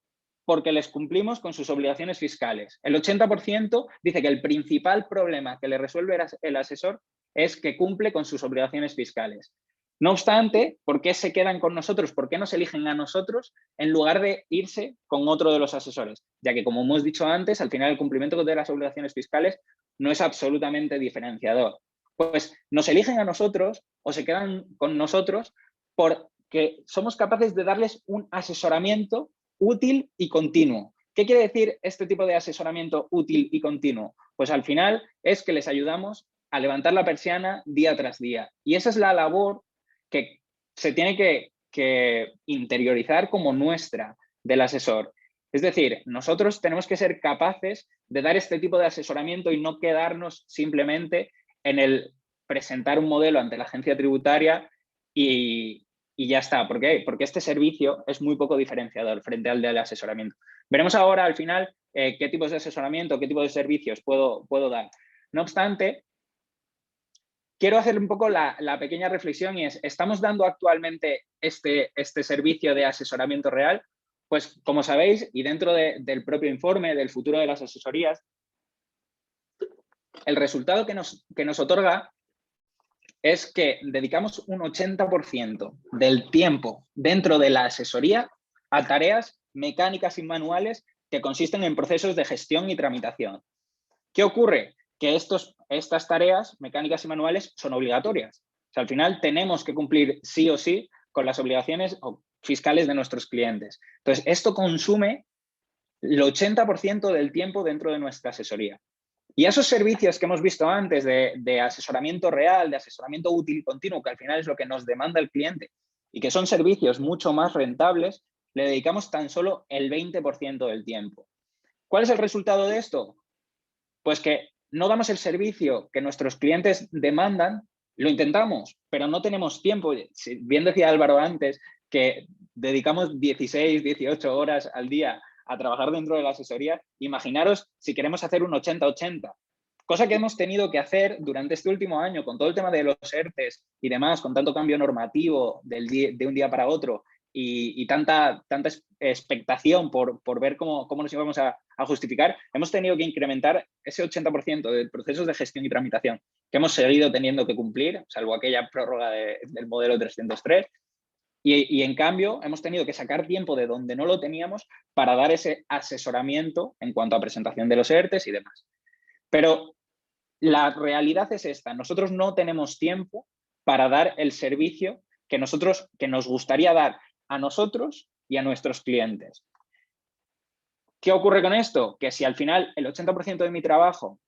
porque les cumplimos con sus obligaciones fiscales. El 80% dice que el principal problema que le resuelve el asesor es que cumple con sus obligaciones fiscales. No obstante, ¿por qué se quedan con nosotros? ¿Por qué nos eligen a nosotros en lugar de irse con otro de los asesores? Ya que, como hemos dicho antes, al final el cumplimiento de las obligaciones fiscales no es absolutamente diferenciador. Pues nos eligen a nosotros o se quedan con nosotros porque somos capaces de darles un asesoramiento útil y continuo. ¿Qué quiere decir este tipo de asesoramiento útil y continuo? Pues al final es que les ayudamos a levantar la persiana día tras día. Y esa es la labor que se tiene que interiorizar como nuestra del asesor. Es decir, nosotros tenemos que ser capaces de dar este tipo de asesoramiento y no quedarnos simplemente en el presentar un modelo ante la agencia tributaria y ya está. ¿Por qué? Porque este servicio es muy poco diferenciador frente al del asesoramiento. Veremos ahora al final qué tipos de asesoramiento, qué tipo de servicios puedo dar. No obstante, quiero hacer un poco la pequeña reflexión y es, ¿estamos dando actualmente este servicio de asesoramiento real? Pues como sabéis, y dentro del propio informe del futuro de las asesorías, el resultado que nos otorga es que dedicamos un 80% del tiempo dentro de la asesoría a tareas mecánicas y manuales que consisten en procesos de gestión y tramitación. ¿Qué ocurre? Que estas tareas mecánicas y manuales son obligatorias. O sea, al final tenemos que cumplir sí o sí con las obligaciones fiscales de nuestros clientes. Entonces, esto consume el 80% del tiempo dentro de nuestra asesoría. Y esos servicios que hemos visto antes de asesoramiento real, de asesoramiento útil y continuo, que al final es lo que nos demanda el cliente y que son servicios mucho más rentables, le dedicamos tan solo el 20% del tiempo. ¿Cuál es el resultado de esto? Pues que no damos el servicio que nuestros clientes demandan, lo intentamos, pero no tenemos tiempo. Bien decía Álvaro antes que dedicamos 16, 18 horas al día a trabajar dentro de la asesoría. Imaginaros si queremos hacer un 80-80, cosa que hemos tenido que hacer durante este último año con todo el tema de los ERTES y demás, con tanto cambio normativo de un día para otro y tanta expectación por ver cómo nos íbamos a justificar, hemos tenido que incrementar ese 80% de procesos de gestión y tramitación que hemos seguido teniendo que cumplir, salvo aquella prórroga del modelo 303, y en cambio hemos tenido que sacar tiempo de donde no lo teníamos para dar ese asesoramiento en cuanto a presentación de los ERTES y demás. Pero la realidad es esta, nosotros no tenemos tiempo para dar el servicio que nos gustaría dar a nosotros y a nuestros clientes. ¿Qué ocurre con esto? Que si al final el 80% de mi trabajo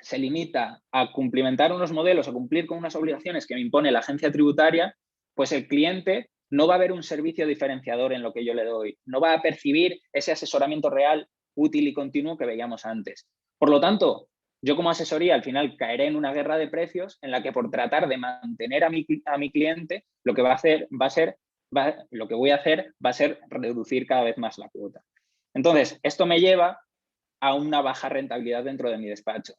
se limita a cumplimentar unos modelos, a cumplir con unas obligaciones que me impone la agencia tributaria, pues el cliente no va a ver un servicio diferenciador en lo que yo le doy, no va a percibir ese asesoramiento real, útil y continuo que veíamos antes. Por lo tanto, yo como asesoría al final caeré en una guerra de precios en la que por tratar de mantener a mi cliente, lo que lo que voy a hacer va a ser reducir cada vez más la cuota. Entonces, esto me lleva a una baja rentabilidad dentro de mi despacho.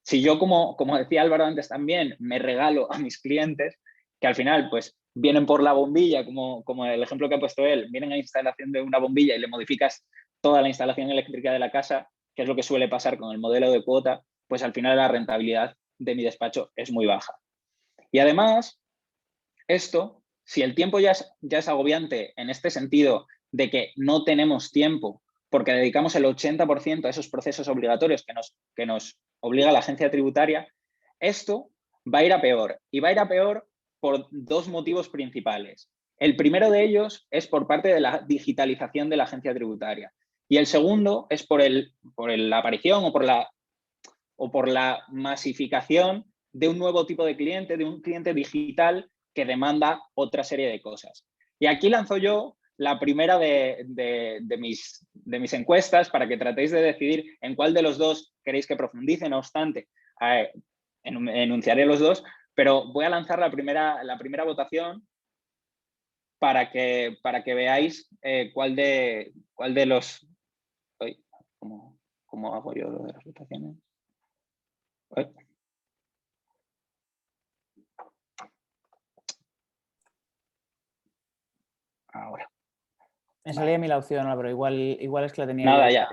Si yo, como decía Álvaro antes también, me regalo a mis clientes, que al final pues vienen por la bombilla, como el ejemplo que ha puesto él, vienen a la instalación de una bombilla y le modificas toda la instalación eléctrica de la casa, que es lo que suele pasar con el modelo de cuota, pues al final la rentabilidad de mi despacho es muy baja. Y además, esto, si el tiempo ya es agobiante en este sentido de que no tenemos tiempo porque dedicamos el 80% a esos procesos obligatorios que nos obliga la agencia tributaria, esto va a ir a peor. Y va a ir a peor por dos motivos principales. El primero de ellos es por parte de la digitalización de la agencia tributaria. Y el segundo es por la aparición o por la masificación de un nuevo tipo de cliente, de un cliente digital que demanda otra serie de cosas. Y aquí lanzo yo la primera de mis encuestas para que tratéis de decidir en cuál de los dos queréis que profundice. No obstante, enunciaré los dos, pero voy a lanzar la primera votación para que veáis cuál de los... ¿Cómo hago yo lo de las votaciones? Ahora. Me salía a mí la opción, Álvaro, igual es que la tenía Nada, yo.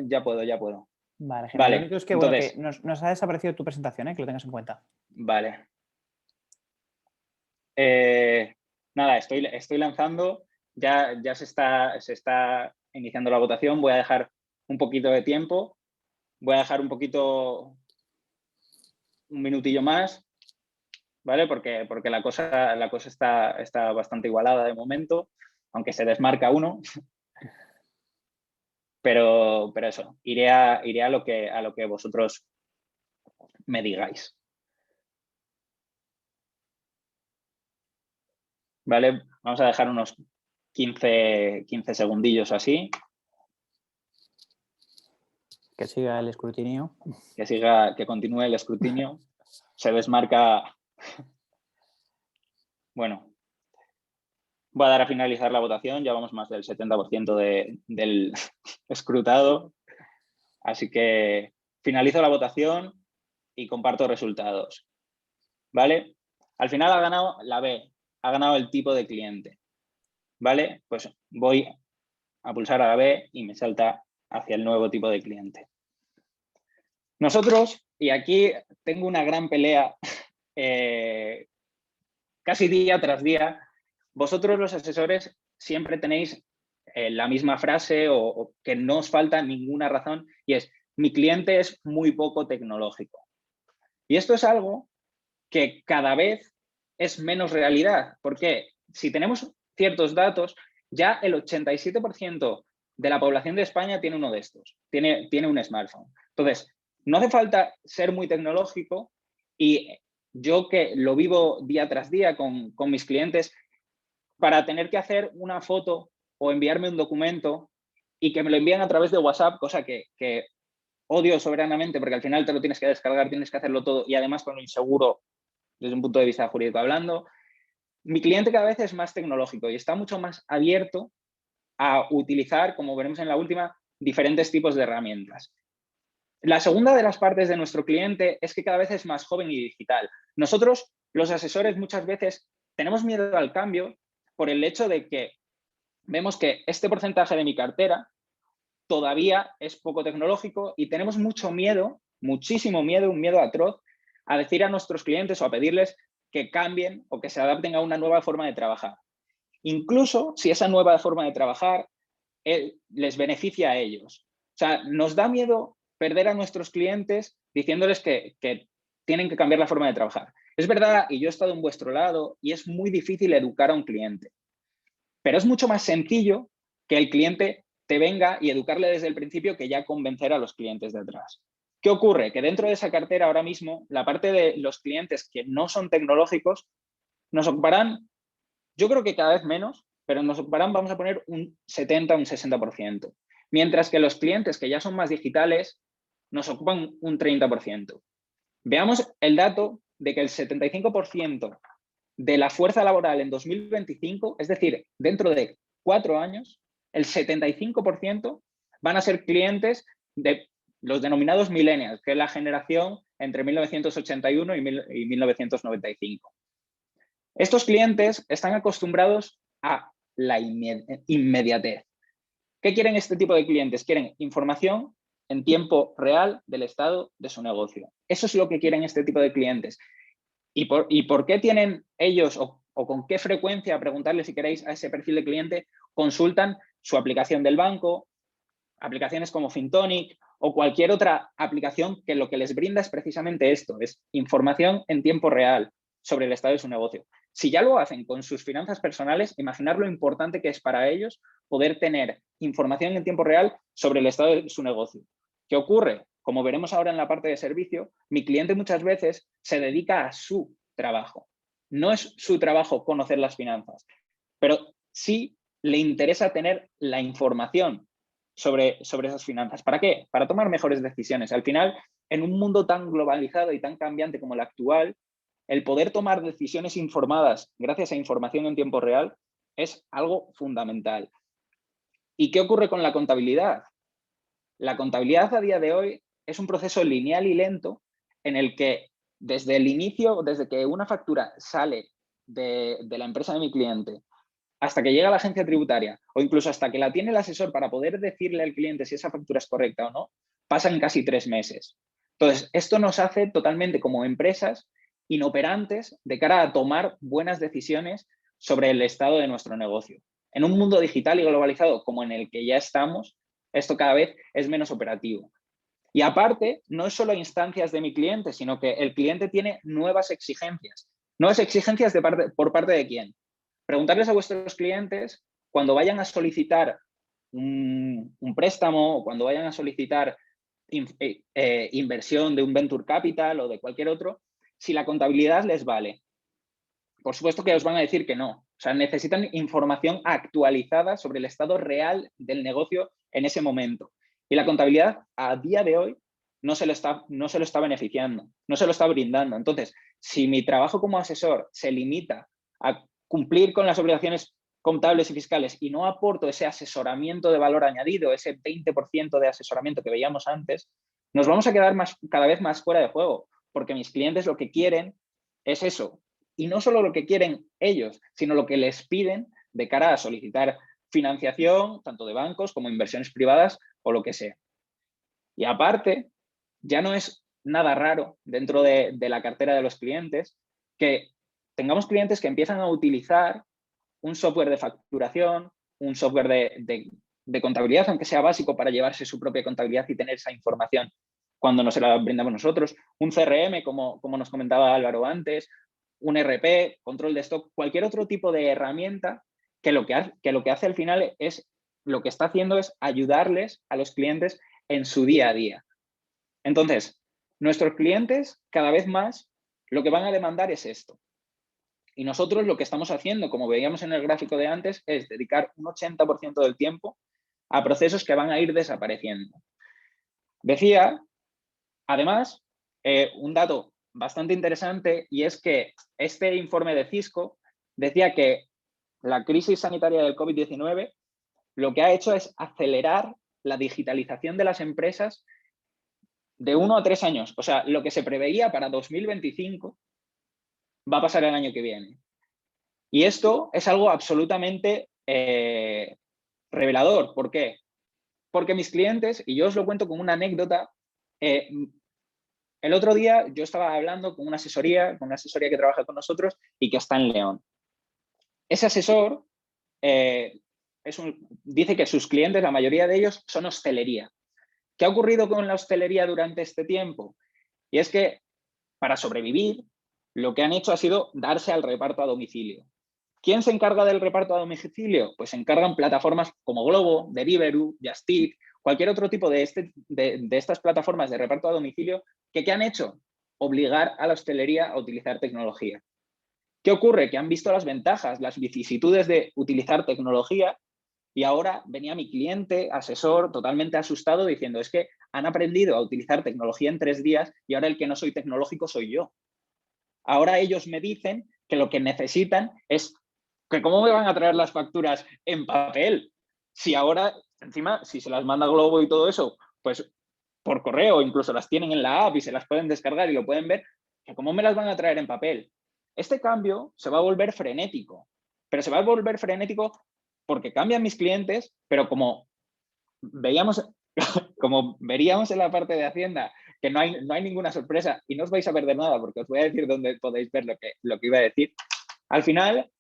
ya puedo. Vale, genial. Lo Vale, único es que, bueno, que entonces, nos ha desaparecido tu presentación, que lo tengas en cuenta. vale. Nada, estoy lanzando, ya se está iniciando la votación, voy a dejar un poquito de tiempo, voy a dejar un minutillo más, ¿vale? Porque la cosa está bastante igualada de momento, aunque se desmarca uno. Pero eso, iré a lo que vosotros me digáis. ¿Vale? Vamos a dejar unos 15 segundillos así. Que siga el escrutinio. Que continúe el escrutinio. Se desmarca. Bueno, voy a dar a finalizar la votación. Ya vamos más del 70% del escrutado. Así que finalizo la votación y comparto resultados. ¿Vale? Al final ha ganado la B, ha ganado el tipo de cliente. ¿Vale? Pues voy a pulsar a la B y me salta hacia el nuevo tipo de cliente. Nosotros, y aquí tengo una gran pelea casi día tras día, vosotros los asesores siempre tenéis la misma frase o que no os falta ninguna razón y es, mi cliente es muy poco tecnológico. Y esto es algo que cada vez es menos realidad, porque si tenemos ciertos datos, ya el 87% de la población de España tiene uno de estos, tiene un smartphone. Entonces, no hace falta ser muy tecnológico y yo que lo vivo día tras día con mis clientes, para tener que hacer una foto o enviarme un documento y que me lo envíen a través de WhatsApp, cosa que odio soberanamente porque al final te lo tienes que descargar, tienes que hacerlo todo y además con lo inseguro desde un punto de vista jurídico hablando, mi cliente cada vez es más tecnológico y está mucho más abierto a utilizar, como veremos en la última, diferentes tipos de herramientas. La segunda de las partes de nuestro cliente es que cada vez es más joven y digital. Nosotros, los asesores, muchas veces tenemos miedo al cambio por el hecho de que vemos que este porcentaje de mi cartera todavía es poco tecnológico y tenemos mucho miedo, muchísimo miedo, un miedo atroz, a decir a nuestros clientes o a pedirles que cambien o que se adapten a una nueva forma de trabajar. Incluso si esa nueva forma de trabajar les beneficia a ellos. O sea, nos da miedo perder a nuestros clientes diciéndoles que tienen que cambiar la forma de trabajar. Es verdad, y yo he estado en vuestro lado, y es muy difícil educar a un cliente. Pero es mucho más sencillo que el cliente te venga y educarle desde el principio que ya convencer a los clientes de atrás. ¿Qué ocurre? Que dentro de esa cartera ahora mismo, la parte de los clientes que no son tecnológicos nos ocuparán, yo creo que cada vez menos, pero nos ocuparán, vamos a poner, un 70, un 60%. Mientras que los clientes que ya son más digitales nos ocupan un 30%. Veamos el dato de que el 75% de la fuerza laboral en 2025, es decir, dentro de 4 años, el 75% van a ser clientes de los denominados millennials, que es la generación entre 1981 y 1995. Estos clientes están acostumbrados a la inmediatez. ¿Qué quieren este tipo de clientes? Quieren información en tiempo real del estado de su negocio. Eso es lo que quieren este tipo de clientes. ¿Y por qué tienen ellos o con qué frecuencia, preguntarle si queréis a ese perfil de cliente, consultan su aplicación del banco, aplicaciones como Fintonic o cualquier otra aplicación que lo que les brinda es precisamente esto, es información en tiempo real sobre el estado de su negocio? Si ya lo hacen con sus finanzas personales, imaginar lo importante que es para ellos poder tener información en tiempo real sobre el estado de su negocio. ¿Qué ocurre? Como veremos ahora en la parte de servicio, mi cliente muchas veces se dedica a su trabajo. No es su trabajo conocer las finanzas, pero sí le interesa tener la información sobre esas finanzas. ¿Para qué? Para tomar mejores decisiones. Al final, en un mundo tan globalizado y tan cambiante como el actual, el poder tomar decisiones informadas gracias a información en tiempo real es algo fundamental. ¿Y qué ocurre con la contabilidad? La contabilidad a día de hoy es un proceso lineal y lento en el que desde el inicio, desde que una factura sale de la empresa de mi cliente hasta que llega la agencia tributaria o incluso hasta que la tiene el asesor para poder decirle al cliente si esa factura es correcta o no, pasan casi 3 meses. Entonces, esto nos hace totalmente como empresas inoperantes de cara a tomar buenas decisiones sobre el estado de nuestro negocio. En un mundo digital y globalizado como en el que ya estamos, esto cada vez es menos operativo. Y aparte, no es solo instancias de mi cliente, sino que el cliente tiene nuevas exigencias. ¿Nuevas exigencias por parte de quién? Preguntarles a vuestros clientes cuando vayan a solicitar un préstamo o cuando vayan a solicitar inversión de un venture capital o de cualquier otro, si la contabilidad les vale. Por supuesto que os van a decir que no. O sea, necesitan información actualizada sobre el estado real del negocio en ese momento. Y la contabilidad a día de hoy no se lo está beneficiando, no se lo está brindando. Entonces, si mi trabajo como asesor se limita a cumplir con las obligaciones contables y fiscales y no aporto ese asesoramiento de valor añadido, ese 20% de asesoramiento que veíamos antes, nos vamos a quedar cada vez más fuera de juego, porque mis clientes lo que quieren es eso. Y no solo lo que quieren ellos, sino lo que les piden de cara a solicitar financiación, tanto de bancos como inversiones privadas o lo que sea. Y aparte, ya no es nada raro dentro de la cartera de los clientes que tengamos clientes que empiezan a utilizar un software de facturación, un software de contabilidad, aunque sea básico, para llevarse su propia contabilidad y tener esa información cuando nos la brindamos nosotros, un CRM, como nos comentaba Álvaro antes, un RP, control de stock, cualquier otro tipo de herramienta que lo que hace al final es, lo que está haciendo es ayudarles a los clientes en su día a día. Entonces, nuestros clientes cada vez más lo que van a demandar es esto. Y nosotros lo que estamos haciendo, como veíamos en el gráfico de antes, es dedicar un 80% del tiempo a procesos que van a ir desapareciendo. Decía, además, un dato bastante interesante, y es que este informe de Cisco decía que la crisis sanitaria del COVID-19 lo que ha hecho es acelerar la digitalización de las empresas de 1 a 3 años. O sea, lo que se preveía para 2025 va a pasar el año que viene. Y esto es algo absolutamente revelador. ¿Por qué? Porque mis clientes, y yo os lo cuento con una anécdota, el otro día yo estaba hablando con una asesoría que trabaja con nosotros y que está en León. Ese asesor dice que sus clientes, la mayoría de ellos, son hostelería. ¿Qué ha ocurrido con la hostelería durante este tiempo? Y es que para sobrevivir, lo que han hecho ha sido darse al reparto a domicilio. ¿Quién se encarga del reparto a domicilio? Pues se encargan plataformas como Glovo, Deliveroo, Just Eat, cualquier otro tipo de estas plataformas de reparto a domicilio que ¿qué han hecho? Obligar a la hostelería a utilizar tecnología. ¿Qué ocurre? Que han visto las ventajas, las vicisitudes de utilizar tecnología y ahora venía mi cliente, asesor, totalmente asustado diciendo es que han aprendido a utilizar tecnología en 3 días y ahora el que no soy tecnológico soy yo. Ahora ellos me dicen que lo que necesitan es que cómo me van a traer las facturas en papel. Si ahora, encima, si se las manda Globo y todo eso, pues por correo, incluso las tienen en la app y se las pueden descargar y lo pueden ver, que cómo me las van a traer en papel. Este cambio se va a volver frenético, pero se va a volver frenético porque cambian mis clientes, pero como veríamos en la parte de Hacienda, que no hay ninguna sorpresa y no os vais a perder nada porque os voy a decir dónde podéis ver lo que iba a decir. Al final,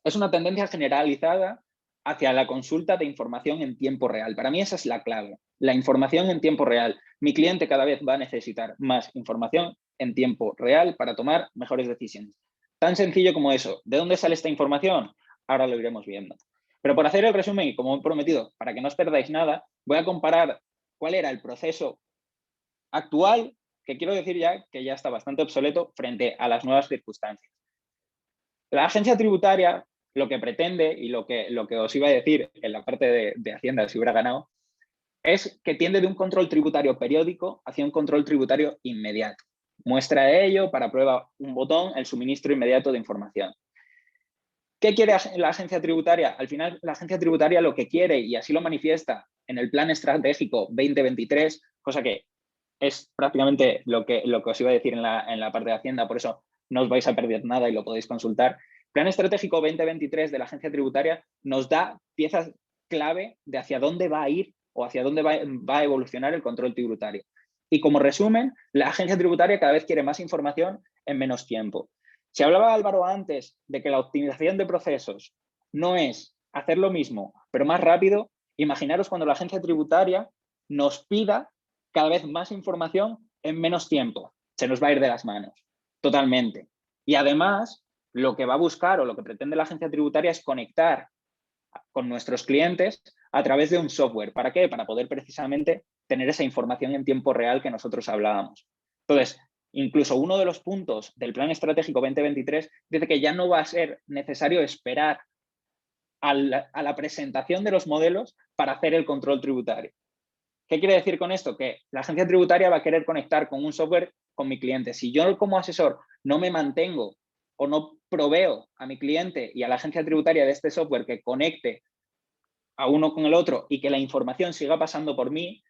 es una tendencia generalizada hacia la consulta de información en tiempo real. Para mí esa es la clave, la información en tiempo real. Mi cliente cada vez va a necesitar más información en tiempo real para tomar mejores decisiones. Tan sencillo como eso. ¿De dónde sale esta información? Ahora lo iremos viendo. Pero por hacer el resumen, y como he prometido, para que no os perdáis nada, voy a comparar cuál era el proceso actual, que quiero decir ya que ya está bastante obsoleto frente a las nuevas circunstancias. La agencia tributaria lo que pretende, y lo que os iba a decir en la parte de Hacienda, si hubiera ganado, es que tiende de un control tributario periódico hacia un control tributario inmediato. Muestra de ello, para prueba un botón, el suministro inmediato de información. ¿Qué quiere la agencia tributaria? Al final, la agencia tributaria lo que quiere, y así lo manifiesta en el Plan Estratégico 2023, cosa que es prácticamente lo que os iba a decir en la parte de Hacienda, por eso no os vais a perder nada y lo podéis consultar, Plan Estratégico 2023 de la Agencia Tributaria nos da piezas clave de hacia dónde va a ir o hacia dónde va a evolucionar el control tributario. Y como resumen, la Agencia Tributaria cada vez quiere más información en menos tiempo. Si hablaba Álvaro antes de que la optimización de procesos no es hacer lo mismo, pero más rápido, imaginaros cuando la Agencia Tributaria nos pida cada vez más información en menos tiempo. Se nos va a ir de las manos, totalmente. Y además, lo que va a buscar o lo que pretende la Agencia Tributaria es conectar con nuestros clientes a través de un software. ¿Para qué? Para poder precisamente tener esa información en tiempo real que nosotros hablábamos. Entonces, incluso uno de los puntos del Plan Estratégico 2023 dice que ya no va a ser necesario esperar a la presentación de los modelos para hacer el control tributario. ¿Qué quiere decir con esto? Que la agencia tributaria va a querer conectar con un software con mi cliente. Si yo como asesor no me mantengo o no proveo a mi cliente y a la agencia tributaria de este software que conecte a uno con el otro y que la información siga pasando por mí,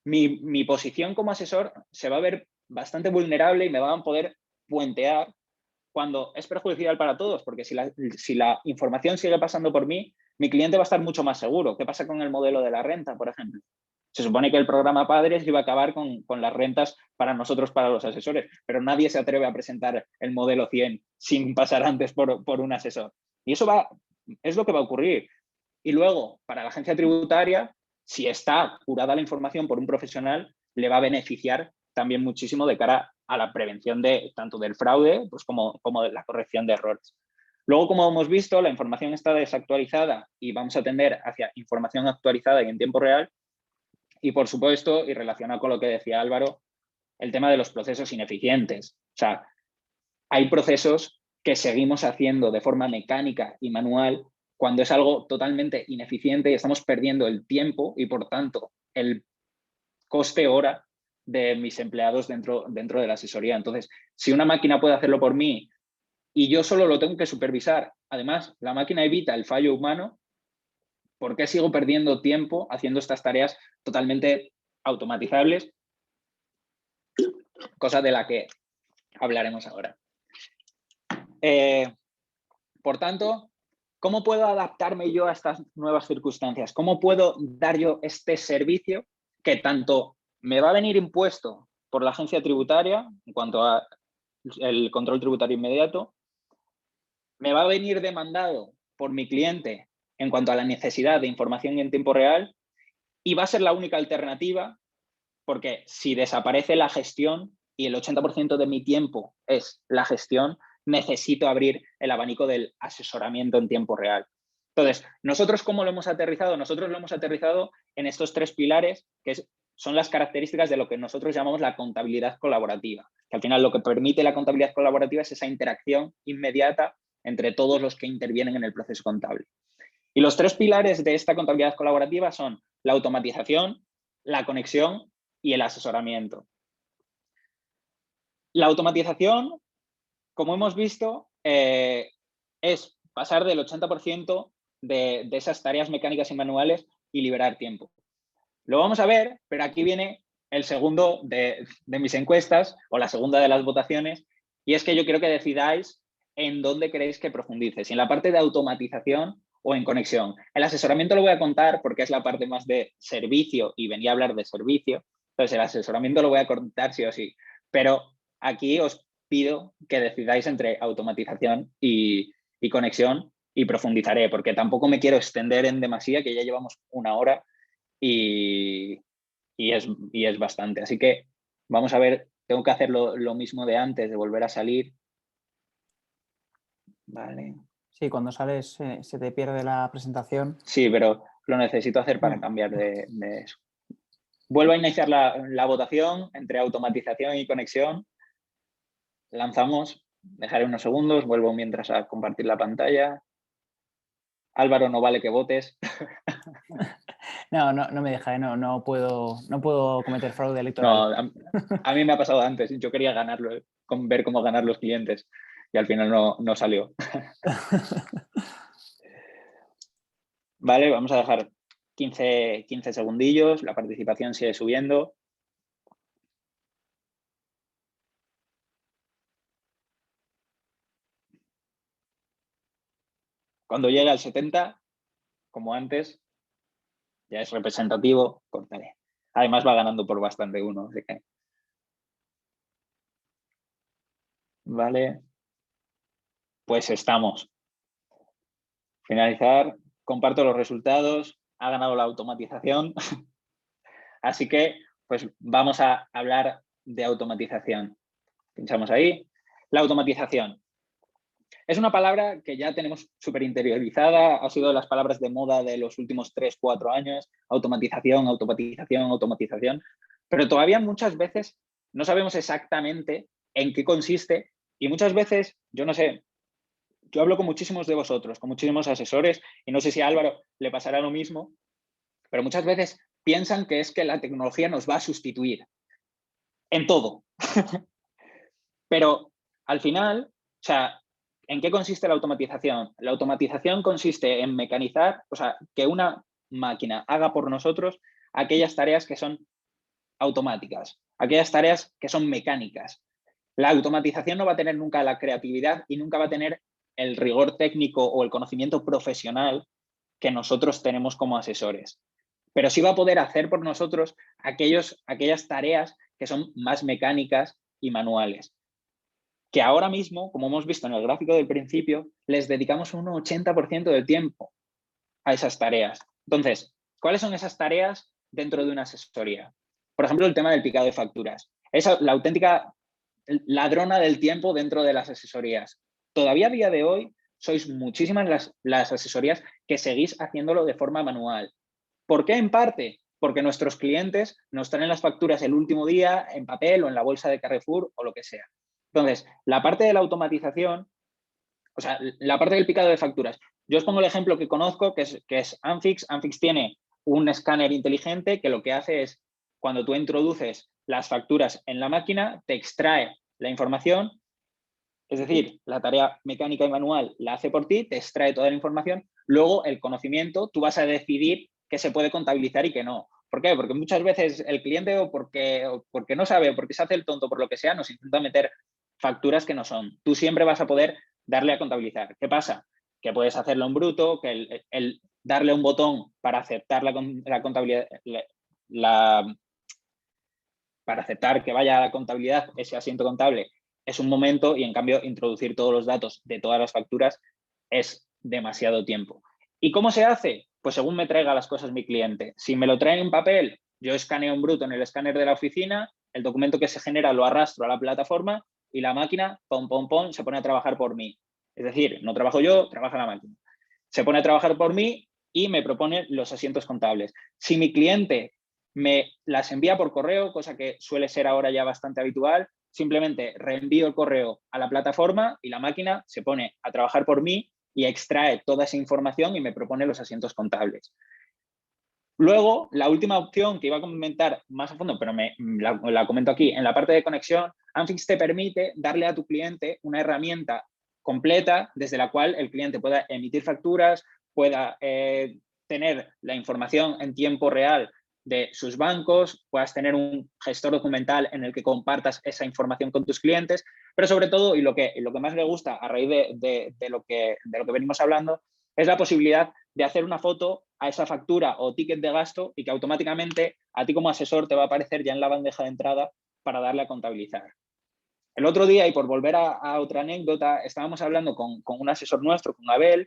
mi posición como asesor se va a ver bastante vulnerable y me van a poder puentear cuando es perjudicial para todos, porque si la información sigue pasando por mí, mi cliente va a estar mucho más seguro. ¿Qué pasa con el modelo de la renta, por ejemplo? Se supone que el programa Padres iba a acabar con las rentas para nosotros, para los asesores, pero nadie se atreve a presentar el modelo 100 sin pasar antes por un asesor. Y eso es lo que va a ocurrir. Y luego, para la agencia tributaria, si está curada la información por un profesional, le va a beneficiar también muchísimo de cara a la prevención tanto del fraude pues como de la corrección de errores. Luego, como hemos visto, la información está desactualizada y vamos a tender hacia información actualizada y en tiempo real. Y, por supuesto, y relacionado con lo que decía Álvaro, el tema de los procesos ineficientes. O sea, hay procesos que seguimos haciendo de forma mecánica y manual cuando es algo totalmente ineficiente y estamos perdiendo el tiempo y, por tanto, el coste hora de mis empleados dentro de la asesoría. Entonces, si una máquina puede hacerlo por mí y yo solo lo tengo que supervisar, además, la máquina evita el fallo humano, ¿por qué sigo perdiendo tiempo haciendo estas tareas totalmente automatizables? Cosa de la que hablaremos ahora. Por tanto, ¿cómo puedo adaptarme yo a estas nuevas circunstancias? ¿Cómo puedo dar yo este servicio que tanto me va a venir impuesto por la agencia tributaria en cuanto a el control tributario inmediato, me va a venir demandado por mi cliente en cuanto a la necesidad de información en tiempo real y va a ser la única alternativa porque si desaparece la gestión y el 80% de mi tiempo es la gestión, necesito abrir el abanico del asesoramiento en tiempo real. Entonces, ¿nosotros cómo lo hemos aterrizado? Nosotros lo hemos aterrizado en estos 3 pilares que son las características de lo que nosotros llamamos la contabilidad colaborativa. Que al final lo que permite la contabilidad colaborativa es esa interacción inmediata entre todos los que intervienen en el proceso contable. Y los 3 pilares de esta contabilidad colaborativa son la automatización, la conexión y el asesoramiento. La automatización, como hemos visto, es pasar del 80% de esas tareas mecánicas y manuales y liberar tiempo. Lo vamos a ver, pero aquí viene el segundo de mis encuestas o la segunda de las votaciones y es que yo quiero que decidáis en dónde queréis que profundice, si en la parte de automatización o en conexión. El asesoramiento lo voy a contar porque es la parte más de servicio y venía a hablar de servicio. Entonces, el asesoramiento lo voy a contar sí o sí. Pero aquí os pido que decidáis entre automatización y conexión y profundizaré porque tampoco me quiero extender en demasía, que ya llevamos 1 hora y es bastante. Así que vamos a ver, tengo que hacer lo mismo de antes, de volver a salir. Vale. Sí, cuando sales se te pierde la presentación. Sí, pero lo necesito hacer para cambiar de eso. Vuelvo a iniciar la votación entre automatización y conexión. Lanzamos, dejaré unos segundos, vuelvo mientras a compartir la pantalla. Álvaro, no vale que votes. No me deja, no puedo cometer fraude electoral. No, a mí me ha pasado antes. Yo quería ganarlo, ver cómo ganar los clientes y al final no salió. Vale, vamos a dejar 15 segundillos, la participación sigue subiendo. Cuando llegue al 70, como antes, ya es representativo, cortaré. Además va ganando por bastante uno, así que... Vale, pues estamos. Finalizar, comparto los resultados, ha ganado la automatización, así que pues vamos a hablar de automatización. Pinchamos ahí. La automatización. Es una palabra que ya tenemos súper interiorizada, ha sido de las palabras de moda de los últimos 3, 4 años, automatización, automatización, automatización, pero todavía muchas veces no sabemos exactamente en qué consiste y muchas veces, yo no sé, yo hablo con muchísimos de vosotros, con muchísimos asesores y no sé si a Álvaro le pasará lo mismo, pero muchas veces piensan que es que la tecnología nos va a sustituir en todo. Pero al final, o sea, ¿en qué consiste la automatización? La automatización consiste en mecanizar, o sea, que una máquina haga por nosotros aquellas tareas que son automáticas, aquellas tareas que son mecánicas. La automatización no va a tener nunca la creatividad y nunca va a tener el rigor técnico o el conocimiento profesional que nosotros tenemos como asesores. Pero sí va a poder hacer por nosotros aquellas tareas que son más mecánicas y manuales, que ahora mismo, como hemos visto en el gráfico del principio, les dedicamos un 80% del tiempo a esas tareas. Entonces, ¿cuáles son esas tareas dentro de una asesoría? Por ejemplo, el tema del picado de facturas. Es la auténtica ladrona del tiempo dentro de las asesorías. Todavía a día de hoy sois muchísimas las asesorías que seguís haciéndolo de forma manual. ¿Por qué? En parte porque nuestros clientes nos traen las facturas el último día en papel o en la bolsa de Carrefour o lo que sea. Entonces, la parte de la automatización, o sea, la parte del picado de facturas. Yo os pongo el ejemplo que conozco, que es Anfix. Anfix tiene un escáner inteligente que lo que hace es, cuando tú introduces las facturas en la máquina, te extrae la información, es decir, la tarea mecánica y manual la hace por ti, te extrae toda la información, luego el conocimiento, tú vas a decidir qué se puede contabilizar y qué no. ¿Por qué? Porque muchas veces el cliente o porque no sabe o porque se hace el tonto por lo que sea, nos intenta meter facturas que no son. Tú siempre vas a poder darle a contabilizar. ¿Qué pasa? Que puedes hacerlo en bruto, que el darle un botón para aceptar la contabilidad, para aceptar que vaya a la contabilidad ese asiento contable es un momento y en cambio introducir todos los datos de todas las facturas es demasiado tiempo. ¿Y cómo se hace? Pues según me traiga las cosas mi cliente. Si me lo traen en papel, yo escaneo en bruto en el escáner de la oficina, el documento que se genera lo arrastro a la plataforma y la máquina, pom, pom, pom, se pone a trabajar por mí. Es decir, no trabajo yo, trabaja la máquina. Se pone a trabajar por mí y me propone los asientos contables. Si mi cliente me las envía por correo, cosa que suele ser ahora ya bastante habitual, simplemente reenvío el correo a la plataforma y la máquina se pone a trabajar por mí y extrae toda esa información y me propone los asientos contables. Luego, la última opción que iba a comentar más a fondo, pero la comento aquí, en la parte de conexión, Anfix te permite darle a tu cliente una herramienta completa desde la cual el cliente pueda emitir facturas, pueda tener la información en tiempo real de sus bancos, puedas tener un gestor documental en el que compartas esa información con tus clientes, pero sobre todo, y lo que más me gusta a raíz de lo que venimos hablando, es la posibilidad de hacer una foto a esa factura o ticket de gasto y que automáticamente a ti como asesor te va a aparecer ya en la bandeja de entrada para darle a contabilizar. El otro día, y por volver a otra anécdota, estábamos hablando con un asesor nuestro, con Abel,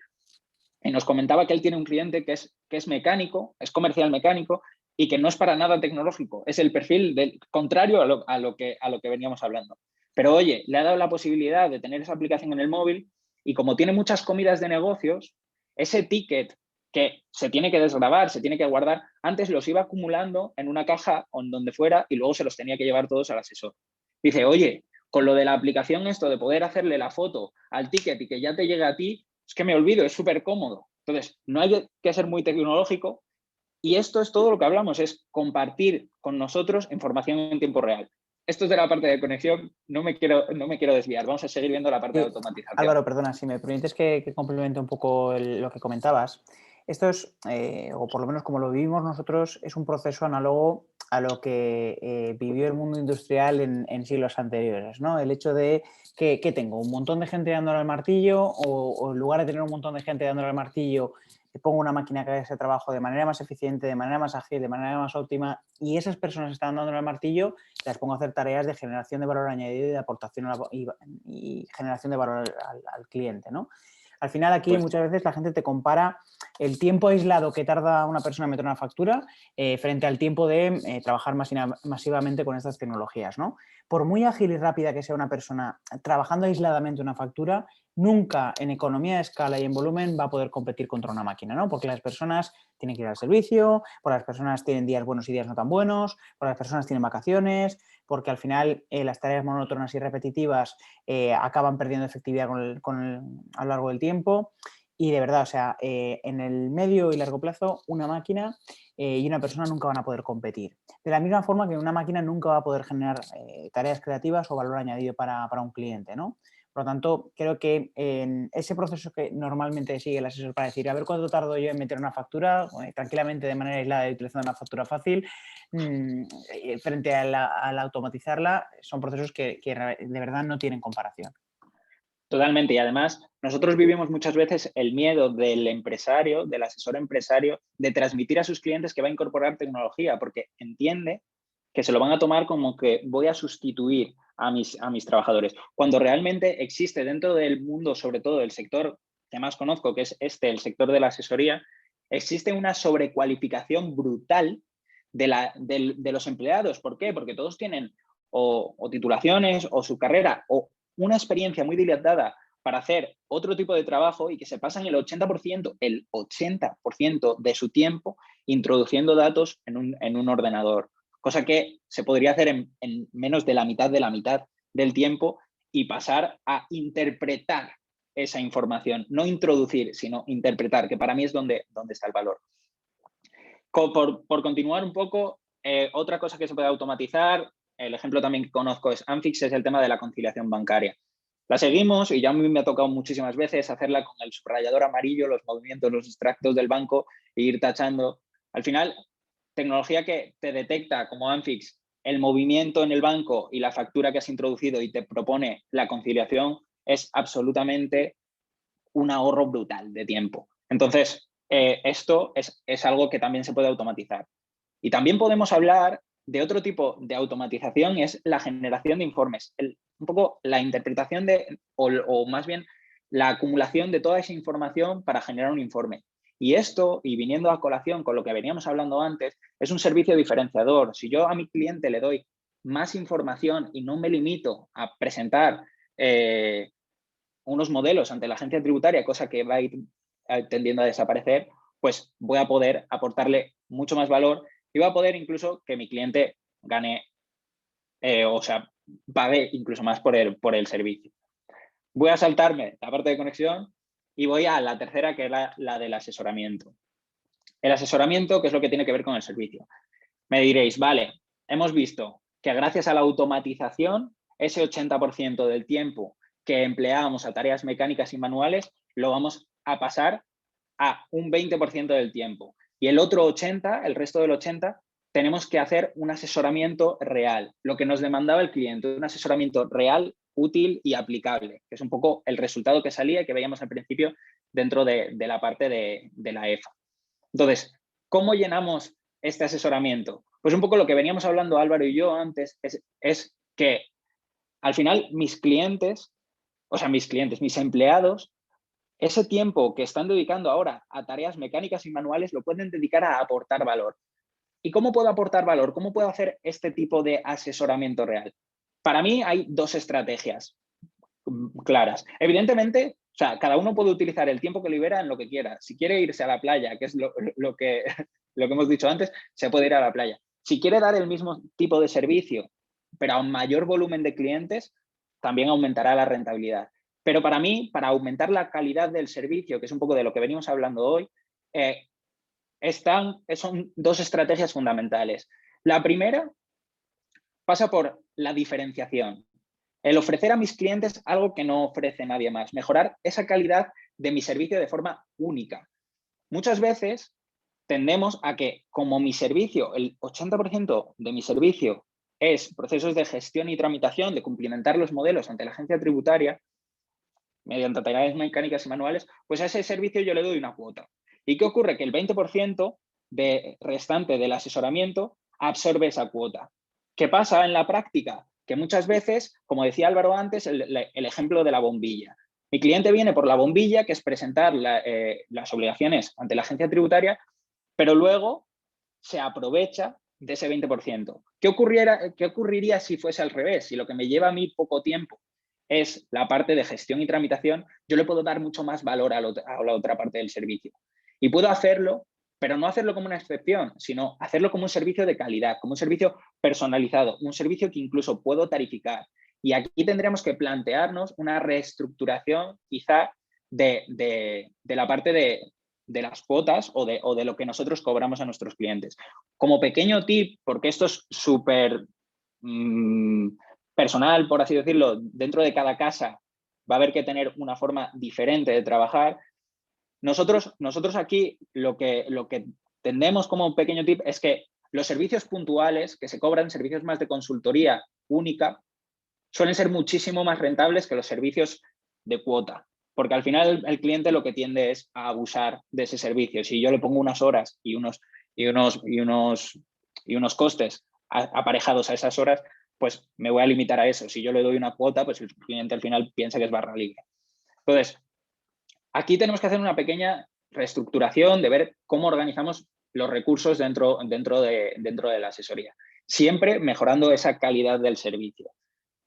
y nos comentaba que él tiene un cliente que es mecánico, es comercial mecánico, y que no es para nada tecnológico. Es el perfil contrario a lo que veníamos hablando. Pero oye, le ha dado la posibilidad de tener esa aplicación en el móvil y como tiene muchas comidas de negocios, ese ticket que se tiene que desgravar, se tiene que guardar, antes los iba acumulando en una caja o en donde fuera y luego se los tenía que llevar todos al asesor. Dice, oye, con lo de la aplicación esto de poder hacerle la foto al ticket y que ya te llegue a ti, es que me olvido, es súper cómodo. Entonces, no hay que ser muy tecnológico y esto es todo lo que hablamos, es compartir con nosotros información en tiempo real. Esto es de la parte de conexión, no me quiero desviar, vamos a seguir viendo la parte de automatización. Álvaro, perdona, si me permites que complemente un poco lo que comentabas. Esto es, o por lo menos como lo vivimos nosotros, es un proceso análogo a lo que vivió el mundo industrial en siglos anteriores, ¿no? El hecho de que tengo un montón de gente dándole al martillo o en lugar de tener un montón de gente dándole al martillo, pongo una máquina que haga ese trabajo de manera más eficiente, de manera más ágil, de manera más óptima y esas personas que están dándole al martillo las pongo a hacer tareas de generación de valor añadido y de aportación y generación de valor al cliente, ¿no? Al final aquí muchas veces la gente te compara el tiempo aislado que tarda una persona en meter una factura frente al tiempo de trabajar masivamente con estas tecnologías, ¿no? Por muy ágil y rápida que sea una persona trabajando aisladamente una factura, nunca en economía de escala y en volumen va a poder competir contra una máquina, ¿no? Porque las personas tienen que ir al servicio, porque las personas tienen días buenos y días no tan buenos, porque las personas tienen vacaciones, porque al final las tareas monótonas y repetitivas acaban perdiendo efectividad a lo largo del tiempo. Y de verdad, o sea, en el medio y largo plazo, una máquina y una persona nunca van a poder competir. De la misma forma que una máquina nunca va a poder generar tareas creativas o valor añadido para un cliente, ¿no? Por lo tanto, creo que en ese proceso que normalmente sigue el asesor para decir, a ver cuánto tardo yo en meter una factura, tranquilamente de manera aislada y utilizando una factura fácil, frente al automatizarla, son procesos que de verdad no tienen comparación. Totalmente. Y además, nosotros vivimos muchas veces el miedo del empresario, del asesor empresario, de transmitir a sus clientes que va a incorporar tecnología, porque entiende que se lo van a tomar como que voy a sustituir a mis trabajadores. Cuando realmente existe dentro del mundo, sobre todo del sector que más conozco, que es el sector de la asesoría, existe una sobrecualificación brutal de los empleados. ¿Por qué? Porque todos tienen o titulaciones o su carrera o una experiencia muy dilatada para hacer otro tipo de trabajo y que se pasan el 80% de su tiempo introduciendo datos en un ordenador, cosa que se podría hacer en menos de la mitad del tiempo y pasar a interpretar esa información, no introducir, sino interpretar, que para mí es donde está el valor. Por continuar un poco, otra cosa que se puede automatizar, el ejemplo también que conozco es Anfix, es el tema de la conciliación bancaria. La seguimos y ya a mí me ha tocado muchísimas veces hacerla con el subrayador amarillo, los movimientos, los extractos del banco e ir tachando. Al final, tecnología que te detecta como Anfix el movimiento en el banco y la factura que has introducido y te propone la conciliación es absolutamente un ahorro brutal de tiempo. Entonces, esto es algo que también se puede automatizar. Y también podemos hablar de otro tipo de automatización, es la generación de informes, un poco la interpretación o más bien la acumulación de toda esa información para generar un informe. Y esto, y viniendo a colación con lo que veníamos hablando antes, es un servicio diferenciador. Si yo a mi cliente le doy más información y no me limito a presentar unos modelos ante la agencia tributaria, cosa que va a ir tendiendo a desaparecer, pues voy a poder aportarle mucho más valor y va a poder incluso que mi cliente gane, o sea, pague incluso más por el servicio. Voy a saltarme la parte de conexión y voy a la tercera, que es la del asesoramiento. El asesoramiento, que es lo que tiene que ver con el servicio. Me diréis, vale, hemos visto que gracias a la automatización, ese 80% del tiempo que empleábamos a tareas mecánicas y manuales, lo vamos a pasar a un 20% del tiempo. Y el otro 80%, el resto del 80%, tenemos que hacer un asesoramiento real, lo que nos demandaba el cliente, un asesoramiento real, útil y aplicable, que es un poco el resultado que salía y que veíamos al principio dentro de la parte de la EFA. Entonces, ¿cómo llenamos este asesoramiento? Pues un poco lo que veníamos hablando Álvaro y yo antes es que al final mis empleados, ese tiempo que están dedicando ahora a tareas mecánicas y manuales lo pueden dedicar a aportar valor. ¿Y cómo puedo aportar valor? ¿Cómo puedo hacer este tipo de asesoramiento real? Para mí hay dos estrategias claras. Evidentemente, o sea, cada uno puede utilizar el tiempo que libera en lo que quiera. Si quiere irse a la playa, que es lo que hemos dicho antes, se puede ir a la playa. Si quiere dar el mismo tipo de servicio, pero a un mayor volumen de clientes, también aumentará la rentabilidad. Pero para mí, para aumentar la calidad del servicio, que es un poco de lo que venimos hablando hoy, son dos estrategias fundamentales. La primera pasa por la diferenciación. El ofrecer a mis clientes algo que no ofrece nadie más. Mejorar esa calidad de mi servicio de forma única. Muchas veces tendemos a que como mi servicio, el 80% de mi servicio es procesos de gestión y tramitación, de cumplimentar los modelos ante la agencia tributaria, mediante tareas mecánicas y manuales, pues a ese servicio yo le doy una cuota. ¿Y qué ocurre? Que el 20% restante del asesoramiento absorbe esa cuota. ¿Qué pasa en la práctica? Que muchas veces, como decía Álvaro antes, el ejemplo de la bombilla. Mi cliente viene por la bombilla, que es presentar las obligaciones ante la agencia tributaria, pero luego se aprovecha de ese 20%. ¿Qué ocurriría si fuese al revés? Si lo que me lleva a mí poco tiempo es la parte de gestión y tramitación, yo le puedo dar mucho más valor a la otra parte del servicio. Y puedo hacerlo, pero no hacerlo como una excepción, sino hacerlo como un servicio de calidad, como un servicio personalizado, un servicio que incluso puedo tarificar. Y aquí tendremos que plantearnos una reestructuración quizá de la parte de las cuotas o de lo que nosotros cobramos a nuestros clientes. Como pequeño tip, porque esto es súper personal, por así decirlo, dentro de cada casa va a haber que tener una forma diferente de trabajar. Nosotros aquí lo que tendemos como un pequeño tip es que los servicios puntuales que se cobran, servicios más de consultoría única, suelen ser muchísimo más rentables que los servicios de cuota, porque al final el cliente lo que tiende es a abusar de ese servicio. Si yo le pongo unas horas y unos costes aparejados a esas horas, pues me voy a limitar a eso. Si yo le doy una cuota, pues el cliente al final piensa que es barra libre. Entonces, aquí tenemos que hacer una pequeña reestructuración de ver cómo organizamos los recursos dentro de la asesoría, siempre mejorando esa calidad del servicio,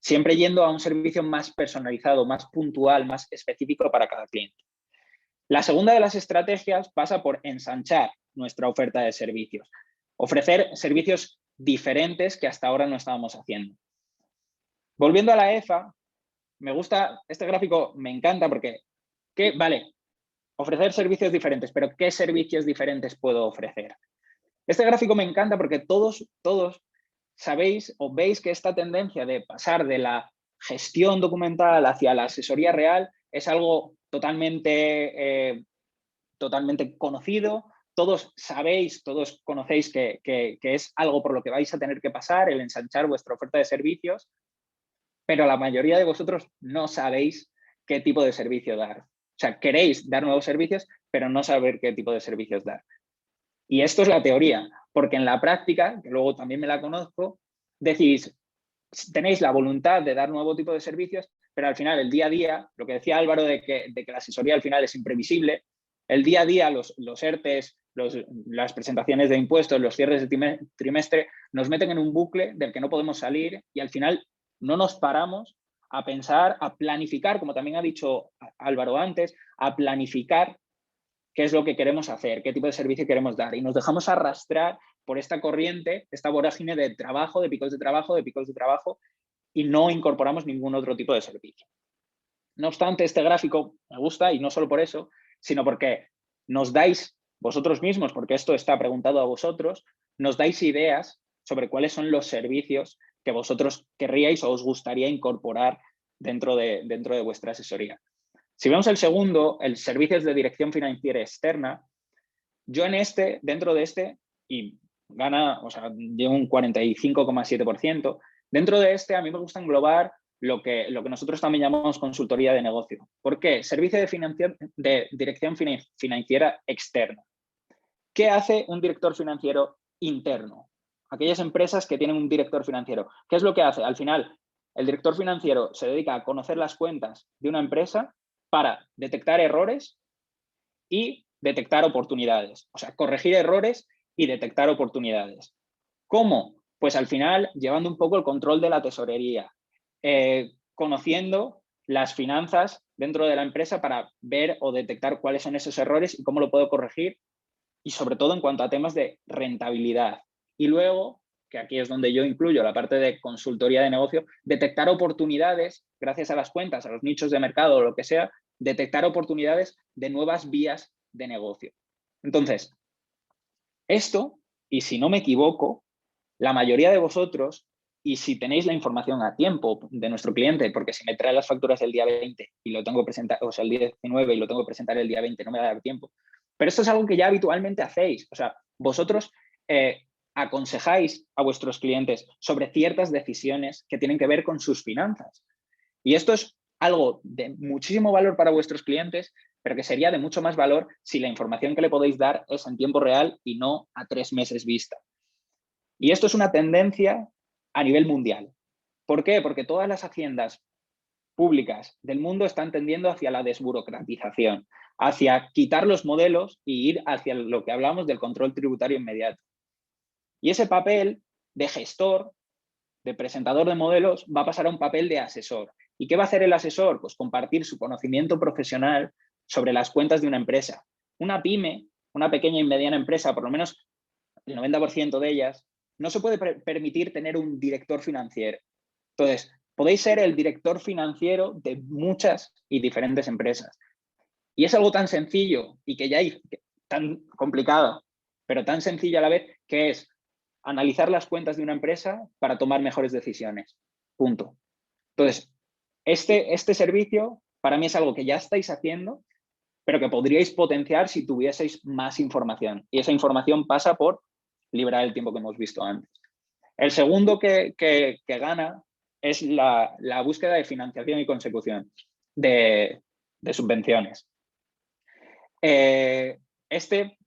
siempre yendo a un servicio más personalizado, más puntual, más específico para cada cliente. La segunda de las estrategias pasa por ensanchar nuestra oferta de servicios, ofrecer servicios diferentes que hasta ahora no estábamos haciendo. Volviendo a la EFA, me gusta, este gráfico me encanta porque, vale, ofrecer servicios diferentes, pero ¿qué servicios diferentes puedo ofrecer? Este gráfico me encanta porque todos sabéis o veis que esta tendencia de pasar de la gestión documental hacia la asesoría real es algo totalmente conocido. Todos sabéis, todos conocéis que es algo por lo que vais a tener que pasar, el ensanchar vuestra oferta de servicios, pero la mayoría de vosotros no sabéis qué tipo de servicio dar. O sea, queréis dar nuevos servicios, pero no saber qué tipo de servicios dar. Y esto es la teoría, porque en la práctica, que luego también me la conozco, decís, tenéis la voluntad de dar nuevo tipo de servicios, pero al final, el día a día, lo que decía Álvaro de que la asesoría al final es imprevisible, el día a día, los ERTES, las presentaciones de impuestos, los cierres de trimestre, nos meten en un bucle del que no podemos salir y al final no nos paramos a pensar, a planificar, como también ha dicho Álvaro antes, a planificar qué es lo que queremos hacer, qué tipo de servicio queremos dar. Y nos dejamos arrastrar por esta corriente, esta vorágine de trabajo, de picos de trabajo, y no incorporamos ningún otro tipo de servicio. No obstante, este gráfico me gusta, y no solo por eso, sino porque nos dais vosotros mismos, porque esto está preguntado a vosotros, nos dais ideas sobre cuáles son los servicios que vosotros querríais o os gustaría incorporar dentro de vuestra asesoría. Si vemos el segundo, el servicios de dirección financiera externa, yo dentro de este, y gana, o sea, llevo un 45,7%, dentro de este a mí me gusta englobar lo que nosotros también llamamos consultoría de negocio. ¿Por qué? Servicio de dirección financiera externa. ¿Qué hace un director financiero interno? Aquellas empresas que tienen un director financiero. ¿Qué es lo que hace? Al final, el director financiero se dedica a conocer las cuentas de una empresa para detectar errores y detectar oportunidades. O sea, corregir errores y detectar oportunidades. ¿Cómo? Pues al final, llevando un poco el control de la tesorería, conociendo las finanzas dentro de la empresa para ver o detectar cuáles son esos errores y cómo lo puedo corregir, y sobre todo en cuanto a temas de rentabilidad. Y luego, que aquí es donde yo incluyo la parte de consultoría de negocio, detectar oportunidades gracias a las cuentas, a los nichos de mercado o lo que sea, detectar oportunidades de nuevas vías de negocio. Entonces, esto, y si no me equivoco, la mayoría de vosotros, y si tenéis la información a tiempo de nuestro cliente, porque si me trae las facturas el día 20 y lo tengo que presentar, o sea, el día 19 y lo tengo que presentar el día 20, no me va a dar tiempo, Pero esto es algo que ya habitualmente hacéis. O sea, vosotros aconsejáis a vuestros clientes sobre ciertas decisiones que tienen que ver con sus finanzas. Y esto es algo de muchísimo valor para vuestros clientes, pero que sería de mucho más valor si la información que le podéis dar es en tiempo real y no a 3 meses vista. Y esto es una tendencia a nivel mundial. ¿Por qué? Porque todas las haciendas públicas del mundo están tendiendo hacia la desburocratización, hacia quitar los modelos y ir hacia lo que hablamos del control tributario inmediato. Y ese papel de gestor, de presentador de modelos, va a pasar a un papel de asesor. ¿Y qué va a hacer el asesor? Pues compartir su conocimiento profesional sobre las cuentas de una empresa. Una pyme, una pequeña y mediana empresa, por lo menos el 90% de ellas, no se puede permitir tener un director financiero. Entonces, podéis ser el director financiero de muchas y diferentes empresas. Y es algo tan sencillo y que ya hay tan complicado, pero tan sencillo a la vez, que es analizar las cuentas de una empresa para tomar mejores decisiones. Punto. Entonces, este servicio para mí es algo que ya estáis haciendo, pero que podríais potenciar si tuvieseis más información. Y esa información pasa por liberar el tiempo que hemos visto antes. El segundo que gana es la búsqueda de financiación y consecución de subvenciones.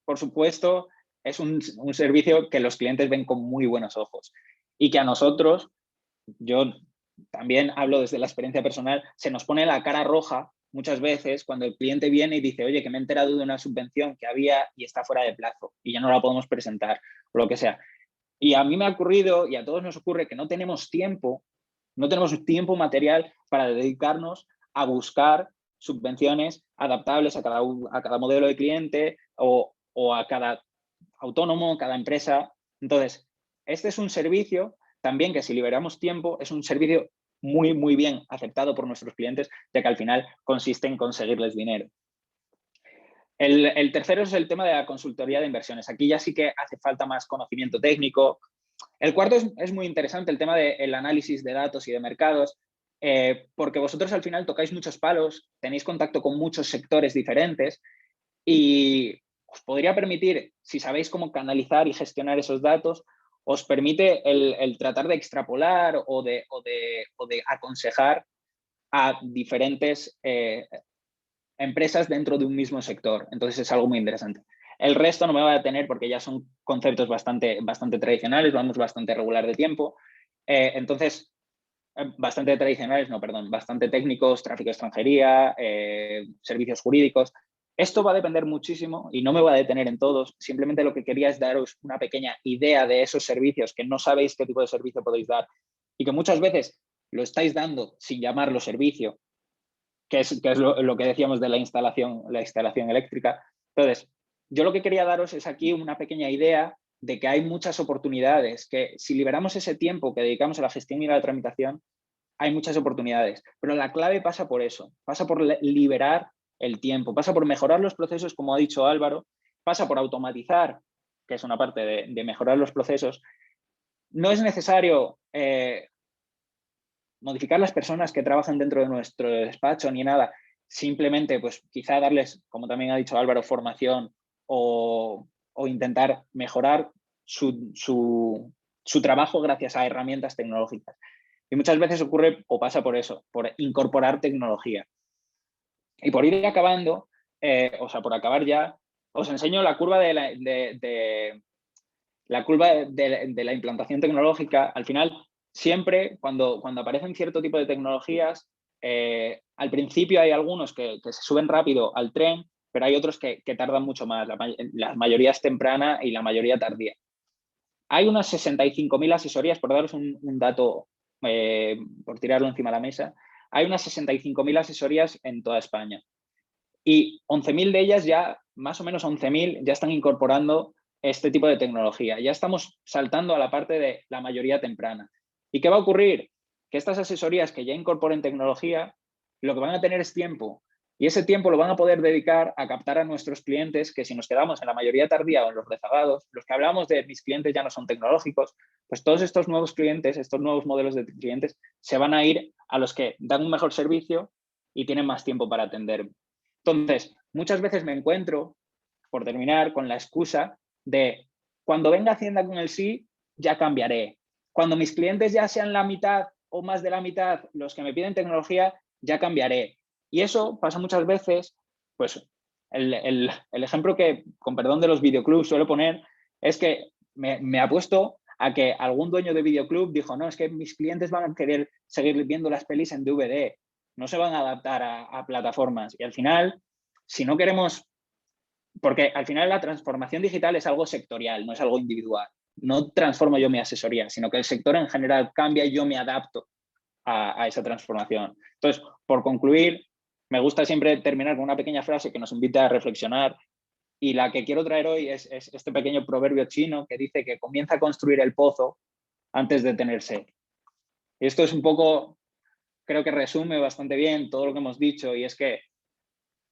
Por supuesto, es un servicio que los clientes ven con muy buenos ojos y que a nosotros, yo también hablo desde la experiencia personal, se nos pone la cara roja muchas veces cuando el cliente viene y dice, oye, que me he enterado de una subvención que había y está fuera de plazo y ya no la podemos presentar o lo que sea. Y a mí me ha ocurrido, y a todos nos ocurre, que no tenemos tiempo material para dedicarnos a buscar subvenciones adaptables a cada modelo de cliente o a cada autónomo, cada empresa. Entonces, este es un servicio también que si liberamos tiempo, es un servicio muy, muy bien aceptado por nuestros clientes, ya que al final consiste en conseguirles dinero. El tercero es el tema de la consultoría de inversiones. Aquí ya sí que hace falta más conocimiento técnico. El cuarto es muy interesante, el tema del análisis de datos y de mercados, porque vosotros al final tocáis muchos palos, tenéis contacto con muchos sectores diferentes y os podría permitir, si sabéis cómo canalizar y gestionar esos datos, os permite el tratar de extrapolar o de aconsejar a diferentes empresas dentro de un mismo sector. Entonces es algo muy interesante. El resto no me va a detener porque ya son conceptos bastante tradicionales, vamos bastante regular de tiempo. Entonces, bastante tradicionales, no, perdón, bastante técnicos, tráfico de extranjería, servicios jurídicos. Esto va a depender muchísimo y no me voy a detener en todos. Simplemente lo que quería es daros una pequeña idea de esos servicios que no sabéis qué tipo de servicio podéis dar y que muchas veces lo estáis dando sin llamarlo servicio, que es lo que decíamos de la instalación eléctrica. Entonces, yo lo que quería daros es aquí una pequeña idea de que hay muchas oportunidades, que si liberamos ese tiempo que dedicamos a la gestión y a la tramitación, hay muchas oportunidades. Pero la clave pasa por eso, pasa por liberar el tiempo, pasa por mejorar los procesos, como ha dicho Álvaro, pasa por automatizar, que es una parte de mejorar los procesos. No es necesario modificar las personas que trabajan dentro de nuestro despacho ni nada, simplemente pues quizá darles, como también ha dicho Álvaro, formación o intentar mejorar su trabajo gracias a herramientas tecnológicas. Y muchas veces ocurre o pasa por eso, por incorporar tecnología. Y por ir acabando, por acabar ya, os enseño la curva de la implantación tecnológica. Al final, siempre cuando aparecen cierto tipo de tecnologías, al principio hay algunos que se suben rápido al tren, pero hay otros que tardan mucho más. La mayoría es temprana y la mayoría tardía. Hay unas 65.000 asesorías, por daros un dato, por tirarlo encima de la mesa, hay unas 65.000 asesorías en toda España. Y 11.000 de ellas ya, más o menos 11.000, ya están incorporando este tipo de tecnología. Ya estamos saltando a la parte de la mayoría temprana. ¿Y qué va a ocurrir? Que estas asesorías que ya incorporen tecnología, lo que van a tener es tiempo. Y ese tiempo lo van a poder dedicar a captar a nuestros clientes, que si nos quedamos en la mayoría tardía o en los rezagados, los que hablamos de mis clientes ya no son tecnológicos, pues todos estos nuevos clientes, estos nuevos modelos de clientes, se van a ir a los que dan un mejor servicio y tienen más tiempo para atender. Entonces, muchas veces me encuentro por terminar, con la excusa de cuando venga Hacienda con el sí, ya cambiaré. Cuando mis clientes ya sean la mitad o más de la mitad los que me piden tecnología, ya cambiaré. Y eso pasa muchas veces, pues el ejemplo que, con perdón de los videoclubs, suelo poner es que me apuesto a que algún dueño de videoclub dijo, no, es que mis clientes van a querer seguir viendo las pelis en DVD, no se van a adaptar a plataformas. Y al final, si no queremos, porque al final la transformación digital es algo sectorial, no es algo individual. No transformo yo mi asesoría, sino que el sector en general cambia y yo me adapto a esa transformación. Entonces, por concluir, me gusta siempre terminar con una pequeña frase que nos invita a reflexionar, y la que quiero traer hoy es este pequeño proverbio chino que dice que comienza a construir el pozo antes de tener sed. Y esto es un poco, creo que resume bastante bien todo lo que hemos dicho, y es que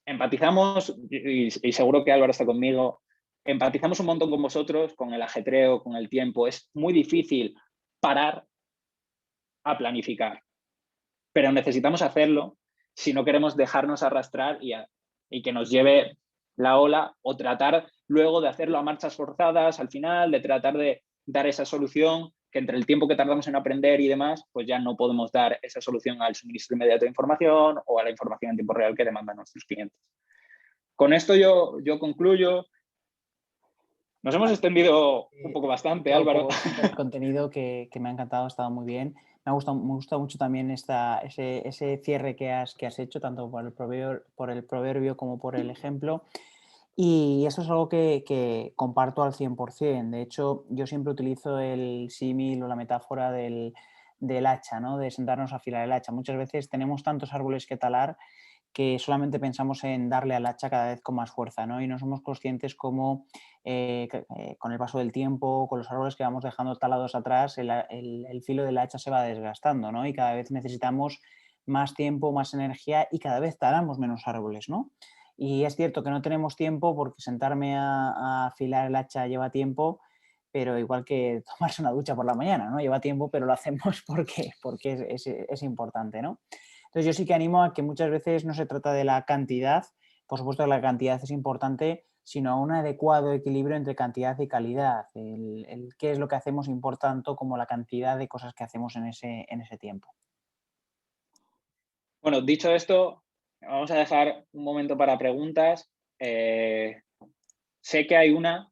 empatizamos, y seguro que Álvaro está conmigo, empatizamos un montón con vosotros, con el ajetreo, con el tiempo. Es muy difícil parar a planificar, pero necesitamos hacerlo si no queremos dejarnos arrastrar y que nos lleve la ola, o tratar luego de hacerlo a marchas forzadas al final, de tratar de dar esa solución que entre el tiempo que tardamos en aprender y demás, pues ya no podemos dar esa solución al suministro inmediato de información o a la información en tiempo real que demandan nuestros clientes. Con esto yo concluyo. Nos hemos extendido un poco bastante, Álvaro. El contenido que me ha encantado, ha estado muy bien. Me gusta mucho también ese cierre que has hecho, tanto por el proverbio como por el ejemplo. Y eso es algo que comparto al 100%. De hecho, yo siempre utilizo el símil o la metáfora del hacha, ¿no? De sentarnos a afilar el hacha. Muchas veces tenemos tantos árboles que talar que solamente pensamos en darle al hacha cada vez con más fuerza, ¿no? Y no somos conscientes cómo con el paso del tiempo, con los árboles que vamos dejando talados atrás, el filo del hacha se va desgastando, ¿no? Y cada vez necesitamos más tiempo, más energía, y cada vez talamos menos árboles, ¿no? Y es cierto que no tenemos tiempo, porque sentarme a afilar el hacha lleva tiempo, pero igual que tomarse una ducha por la mañana, ¿no? Lleva tiempo, pero lo hacemos porque es importante, ¿no? Entonces yo sí que animo a que muchas veces no se trata de la cantidad, por supuesto que la cantidad es importante, sino un adecuado equilibrio entre cantidad y calidad. El qué es lo que hacemos importa tanto como la cantidad de cosas que hacemos en ese tiempo. Bueno, dicho esto, vamos a dejar un momento para preguntas. Sé que hay una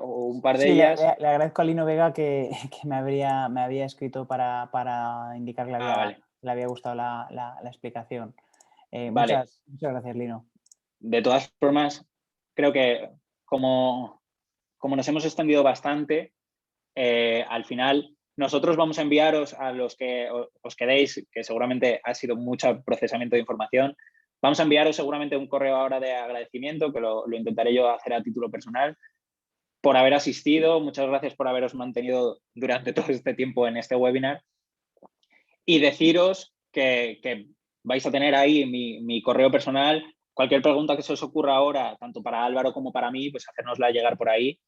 o un par de Sí, le ellas. agradezco a Lino Vega que me había escrito para indicar que Vale. le había gustado la explicación. Vale. Muchas gracias, Lino. De todas formas, creo que como nos hemos extendido bastante, al final nosotros vamos a enviaros, a los que os quedéis, que seguramente ha sido mucho procesamiento de información, vamos a enviaros seguramente un correo ahora de agradecimiento, que lo intentaré yo hacer a título personal, por haber asistido. Muchas gracias por haberos mantenido durante todo este tiempo en este webinar, y deciros que vais a tener ahí mi correo personal. Cualquier pregunta que se os ocurra ahora, tanto para Álvaro como para mí, pues hacérnosla llegar por ahí,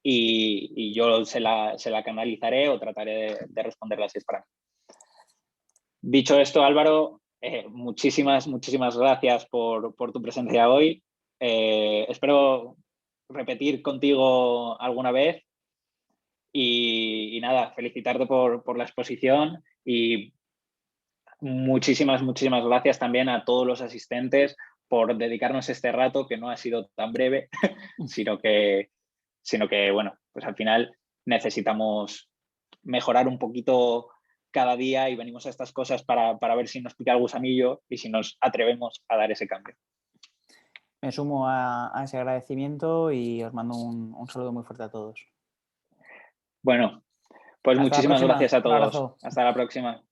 y yo se la canalizaré o trataré de responderla si es para mí. Dicho esto, Álvaro, muchísimas gracias por tu presencia hoy. Espero repetir contigo alguna vez, y nada, felicitarte por la exposición, y muchísimas gracias también a todos los asistentes por dedicarnos este rato, que no ha sido tan breve, sino que bueno, pues al final necesitamos mejorar un poquito cada día, y venimos a estas cosas para ver si nos pica el gusanillo y si nos atrevemos a dar ese cambio. Me sumo a ese agradecimiento y os mando un saludo muy fuerte a todos. Bueno, pues Hasta la muchísimas próxima. gracias a Un todos. abrazo. Hasta la próxima.